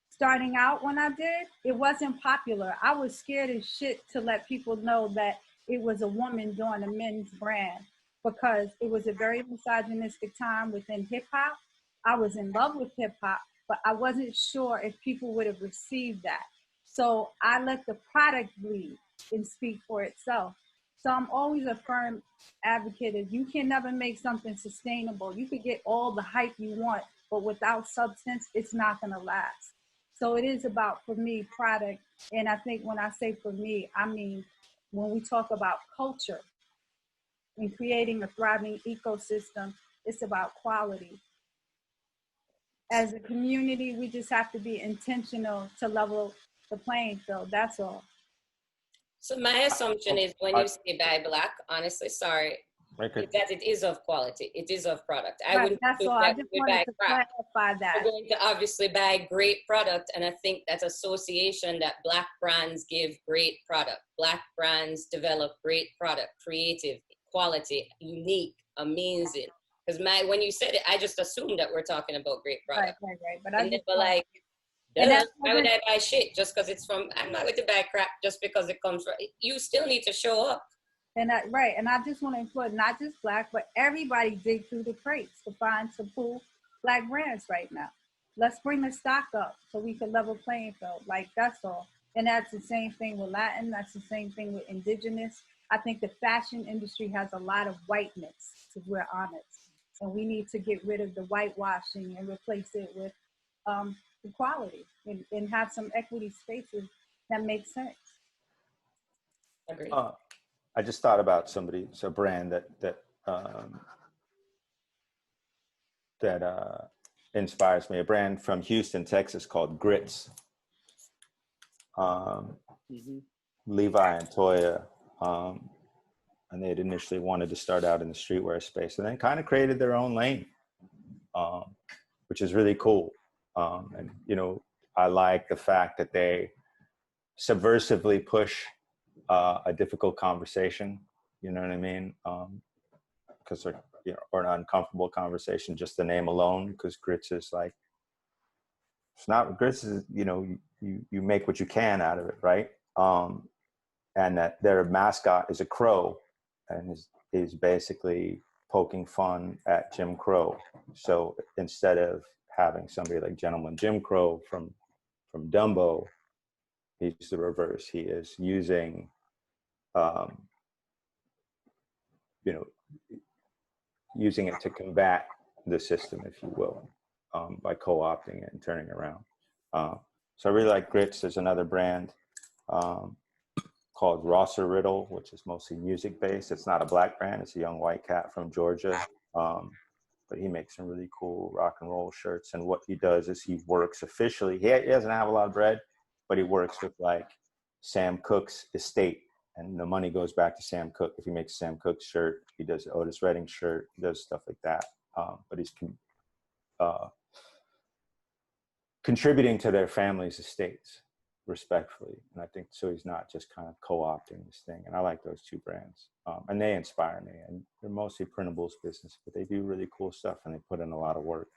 starting out when I did, it wasn't popular. I was scared as shit to let people know that it was a woman doing a men's brand because it was a very misogynistic time within hip hop. I was in love with hip hop, but I wasn't sure if people would have received that. So I let the product lead and speak for itself. So I'm always a firm advocate of you can never make something sustainable. You could get all the hype you want, but without substance, it's not gonna last. So it is about, for me, product. And I think when I say for me, I mean, when we talk about culture and creating a thriving ecosystem, it's about quality. As a community, we just have to be intentional to level the playing field. That's all. So my assumption is when you say buy Black, honestly, sorry, is that it is of quality. It is of product. I wouldn't that's all. I just wanted to clarify that. We're going to obviously buy great product, and I think that association that Black brands give great product. Black brands develop great product, creative, quality, unique, amazing. Because when you said it, I just assumed that we're talking about great product. Right. But like, why would I buy shit just because it's from? I'm not going to buy crap just because it comes from. You still need to show up. And I just want to employ not just Black, but everybody dig through the crates to find some cool Black brands right now. Let's bring the stock up so we can level playing field. Like, that's all. And that's the same thing with Latin. That's the same thing with Indigenous. I think the fashion industry has a lot of whiteness, if we're honest. And we need to get rid of the whitewashing and replace it with equality and have some equity spaces that make sense. Agreed. I just thought about a brand that inspires me. A brand from Houston, Texas, called Grits. Levi and Toya, and they had initially wanted to start out in the streetwear space, and then kind of created their own lane, which is really cool. And, you know, I like the fact that they subversively push a difficult conversation, you know what I mean? Because they're, you know, or an uncomfortable conversation, just the name alone, because grits is like, it's not, grits is, you know, you make what you can out of it, right? And that their mascot is a crow, and is basically poking fun at Jim Crow. So instead of having somebody like Gentleman Jim Crow from Dumbo, he's the reverse. He is using, you know, using it to combat the system, if you will, by co-opting it and turning it around. So I really like Grits. There's another brand called Rosser Riddle, which is mostly music based. It's not a black brand. It's a young white cat from Georgia. But he makes some really cool rock and roll shirts. And what he does is he works officially. He doesn't have a lot of bread, but he works with like Sam Cooke's estate. And the money goes back to Sam Cooke. If he makes Sam Cooke's shirt, he does Otis Redding shirt, he does stuff like that. But he's contributing to their family's estates respectfully. And I think so he's not just kind of co-opting this thing. And I like those two brands. And they inspire me. And they're mostly printables business, but they do really cool stuff and they put in a lot of work.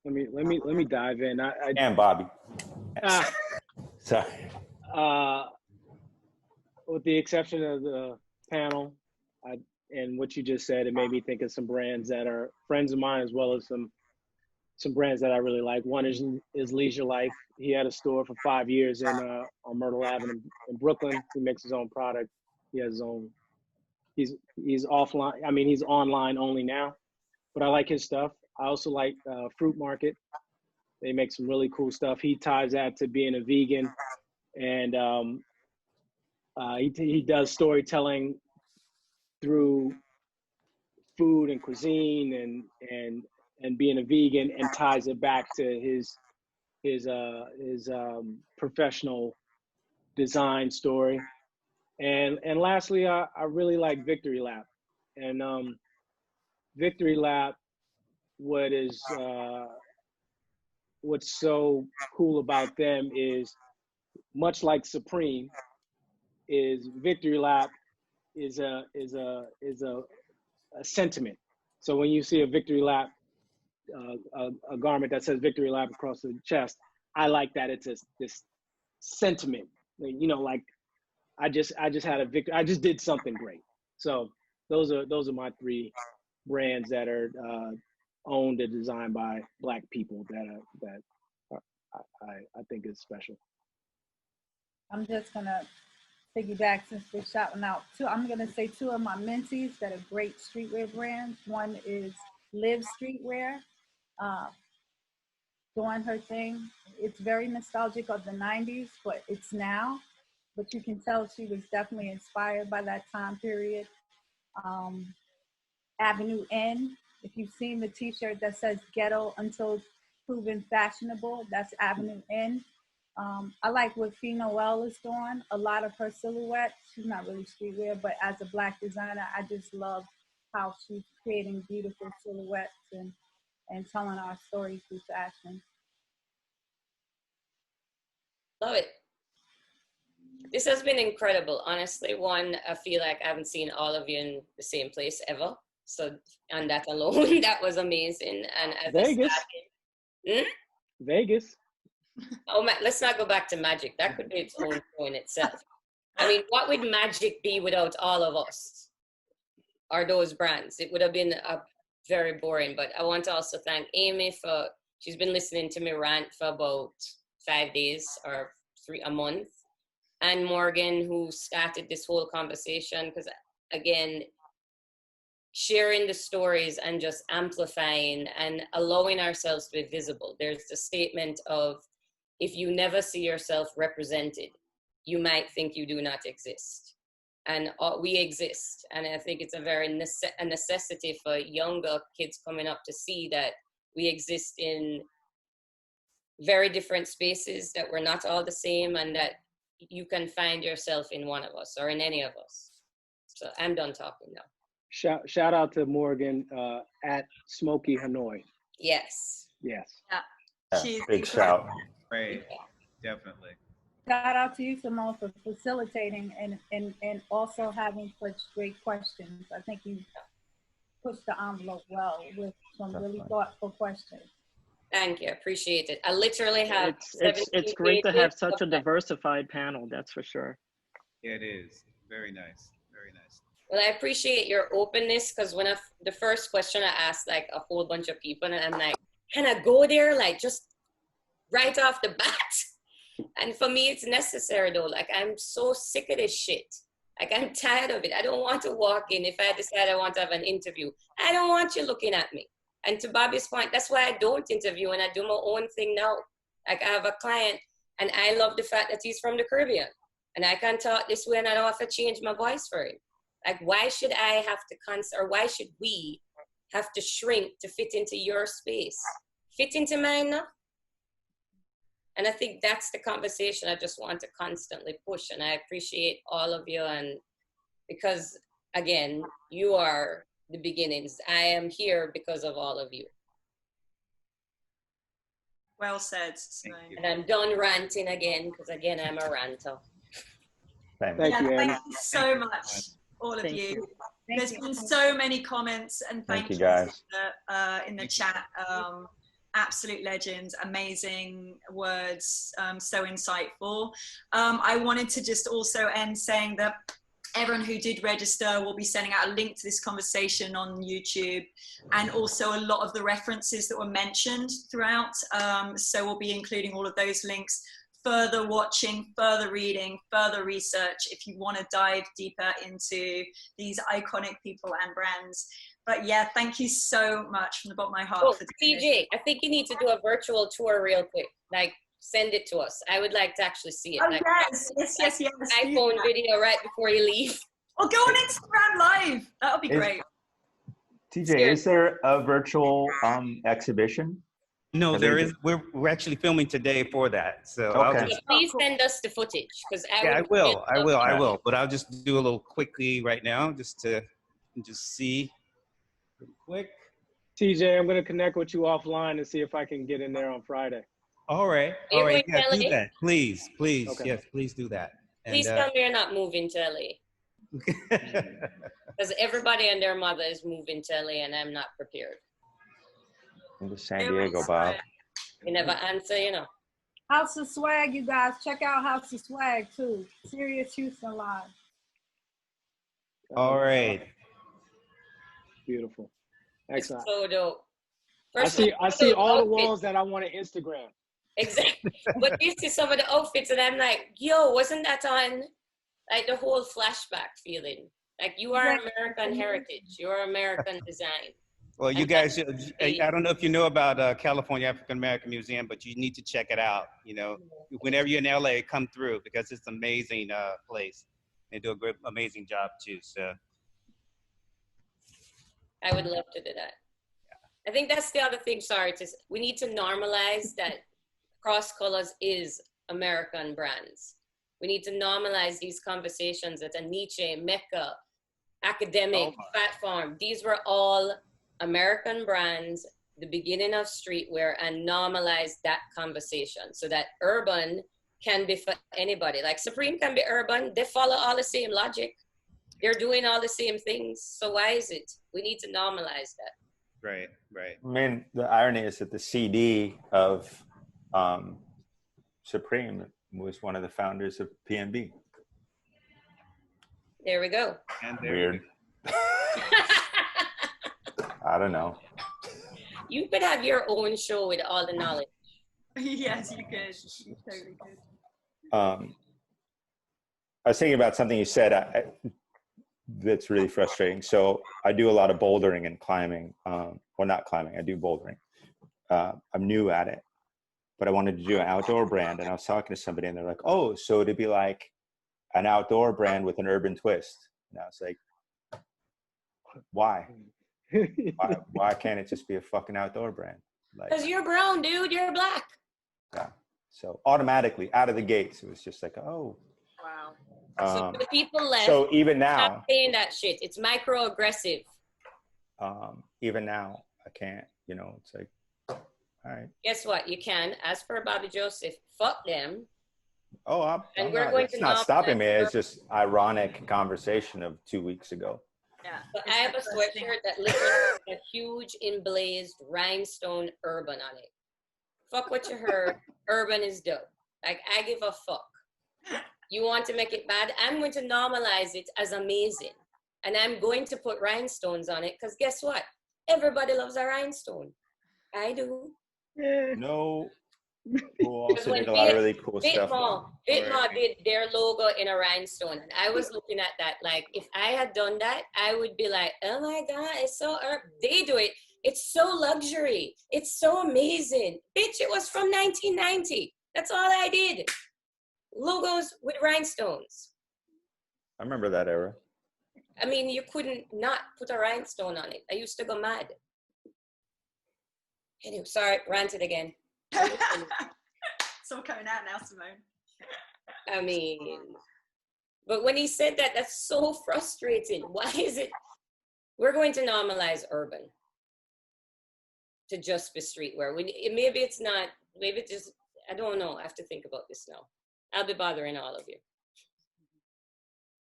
Let me dive in. And Bobby. Sorry. With the exception of the panel, and what you just said, it made me think of some brands that are friends of mine, as well as some brands that I really like. One is Leisure Life. He had a store for 5 years on Myrtle Avenue in Brooklyn. He makes his own product. He has his own. He's offline. I mean, he's online only now, but I like his stuff. I also like Fruit Market. They make some really cool stuff. He ties that to being a vegan, and he does storytelling through food and cuisine and being a vegan, and ties it back to his professional design story. And lastly, I really like Victory Lap. And Victory Lap, what's so cool about them is, much like Supreme, is Victory Lap is a sentiment. So when you see a Victory Lap, a garment that says Victory Lap across the chest, I like that it's this sentiment. You know, like I just had a victory. I just did something great. So those are my three brands that are owned and designed by Black people that I think is special. I'm just gonna piggyback since we're shouting out two. I'm gonna say two of my mentees that are great streetwear brands. One is Live Streetwear, doing her thing. It's very nostalgic of the 90s, but it's now. But you can tell she was definitely inspired by that time period. Avenue N, if you've seen the t-shirt that says ghetto until proven fashionable, that's Avenue N. I like what Fee Noel is doing. A lot of her silhouettes, she's not really streetwear, but as a Black designer, I just love how she's creating beautiful silhouettes and telling our story through fashion. Love it. This has been incredible. Honestly, one, I feel like I haven't seen all of you in the same place ever. So, on that alone, that was amazing. And as Vegas. Vegas. Oh, let's not go back to magic. That could be its own show in itself. I mean, what would magic be without all of us or those brands? It would have been very boring. But I want to also thank Amy she's been listening to me rant for about 5 days or a month. And Morgan, who started this whole conversation, because again, sharing the stories and just amplifying and allowing ourselves to be visible. There's the statement of, if you never see yourself represented, you might think you do not exist. And we exist. And I think it's a very necessity for younger kids coming up to see that we exist in very different spaces, that we're not all the same, and that you can find yourself in one of us or in any of us. So I'm done talking now. Shout out to Morgan at Smoky Hanoi. Yes. Yes. Yeah. Yeah, She's big incredible. shout. Right. Definitely. Shout out to you, Simone, for facilitating and also having such great questions. I think you pushed the envelope well with some really thoughtful questions. Thank you. Appreciate it. I literally have It's great to have such a diversified panel. That's for sure. Yeah, it is. Very nice. Very nice. Well, I appreciate your openness, because when the first question I asked like a whole bunch of people, and I'm like, can I go there like just right off the bat? And for me, it's necessary though. Like, I'm so sick of this shit. Like, I'm tired of it. I don't want to walk in. If I decide I want to have an interview, I don't want you looking at me. And to Bobby's point, that's why I don't interview and I do my own thing now. Like, I have a client and I love the fact that he's from the Caribbean and I can talk this way and I don't have to change my voice for him. Like, why should I have to or why should we have to shrink to fit into your space? Fit into mine now? And I think that's the conversation I just want to constantly push. And I appreciate all of you. And because, again, you are the beginnings. I am here because of all of you. Well said. And I'm done ranting again, because, again, I'm a ranter. Thank you, Annie. Thank you so much, all of you. There's been so many comments, and thank you guys in the chat. Absolute legends, amazing words, so insightful. I wanted to just also end saying that everyone who did register will be sending out a link to this conversation on YouTube, and also a lot of the references that were mentioned throughout. So we'll be including all of those links. Further watching, further reading, further research if you want to dive deeper into these iconic people and brands. But yeah, thank you so much from the bottom of my heart. Oh, TJ, I think you need to do a virtual tour real quick. Like, send it to us. I would like to actually see it. Oh, like, yes. iPhone video right before you leave. Or go on Instagram Live. That would be great. TJ, is there a virtual exhibition? No, there is. We're actually filming today for that. So okay. Please send us the footage, because I will. But I'll just do a little quickly right now, just to see real quick. TJ, I'm going to connect with you offline and see if I can get in there on Friday. All right. Yeah, do that. Please. Okay. Yes, please do that. Please tell me you're not moving to LA. Because everybody and their mother is moving to LA and I'm not prepared. I'm to San Diego, Bob. You never answer, you know. House of Swag, you guys. Check out House of Swag too. Serious Houston Live. All right. Beautiful. Excellent. So dope. I see all the walls that I want to Instagram. Exactly. But you see some of the outfits and I'm like, yo, wasn't that on like the whole flashback feeling? Like, you are American heritage. You're American design. Well, you guys, I don't know if you know about California African American Museum, but you need to check it out. You know, whenever you're in LA, come through, because it's an amazing place. They do a great, amazing job too. So I would love to do that. I think that's the other thing, sorry, we need to normalize that Cross Colors is American brands. We need to normalize these conversations at Aniche, Mecca, Academic, Fat Farm. These were all American brands, the beginning of streetwear, and normalize that conversation so that urban can be for anybody. Like Supreme can be urban. They follow all the same logic. They're doing all the same things. So why is it? We need to normalize that. Right. I mean, the irony is that the CD of Supreme was one of the founders of PNB. There we go. And there Weird. I don't know. You could have your own show with all the knowledge. Yes, you could. You totally could. I was thinking about something you said that's really frustrating. So I do a lot of bouldering and climbing. Well, not climbing, I do bouldering. I'm new at it, but I wanted to do an outdoor brand. And I was talking to somebody and they're like, oh, so it'd be like an outdoor brand with an urban twist. And I was like, why? Why can't it just be a fucking outdoor brand? Because you're brown, dude. You're black. Yeah. So automatically out of the gates, it was just like, oh. Wow. So for the people left, so even now, stop saying that shit. It's microaggressive. Even now, I can't. You know, it's like All right. Guess what? You can, as per Bobby Joseph, fuck them. Oh, And we're going it's to not stopping me. normalize It's just ironic conversation of 2 weeks ago. Yeah. So It's I have the a first thing. sweatshirt that literally has a huge emblazed rhinestone urban on it. Fuck what you heard. Urban is dope. Like, I give a fuck. You want to make it bad? I'm going to normalize it as amazing. And I'm going to put rhinestones on it because guess what? Everybody loves a rhinestone. I do. No, who also did a lot of really cool stuff. Bitmore did their logo in a rhinestone. And I was looking at that like, if I had done that, I would be like, oh my God, it's so they do it. It's so luxury. It's so amazing. Bitch, it was from 1990. That's all I did. Logos with rhinestones. I remember that era. I mean, you couldn't not put a rhinestone on it. I used to go mad. Anyway, sorry, ranted again. It's all coming out now, Simone. I mean, but when he said that, that's so frustrating. Why is it? We're going to normalize urban to just be streetwear. Maybe it's not, maybe it's just, I don't know. I have to think about this now. I'll be bothering all of you.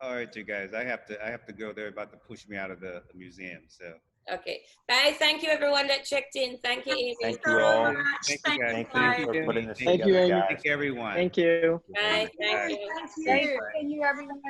All right, you guys. I have to go. They're about to push me out of the museum. So. Okay. Bye. Thank you, everyone that checked in. Thank you, Amy. Thank you all. Thank you, guys. Thank you for putting this Thank together, you, Amy. guys. Thank you, everyone. Thank you. Bye. Thank you. Thank you, everyone.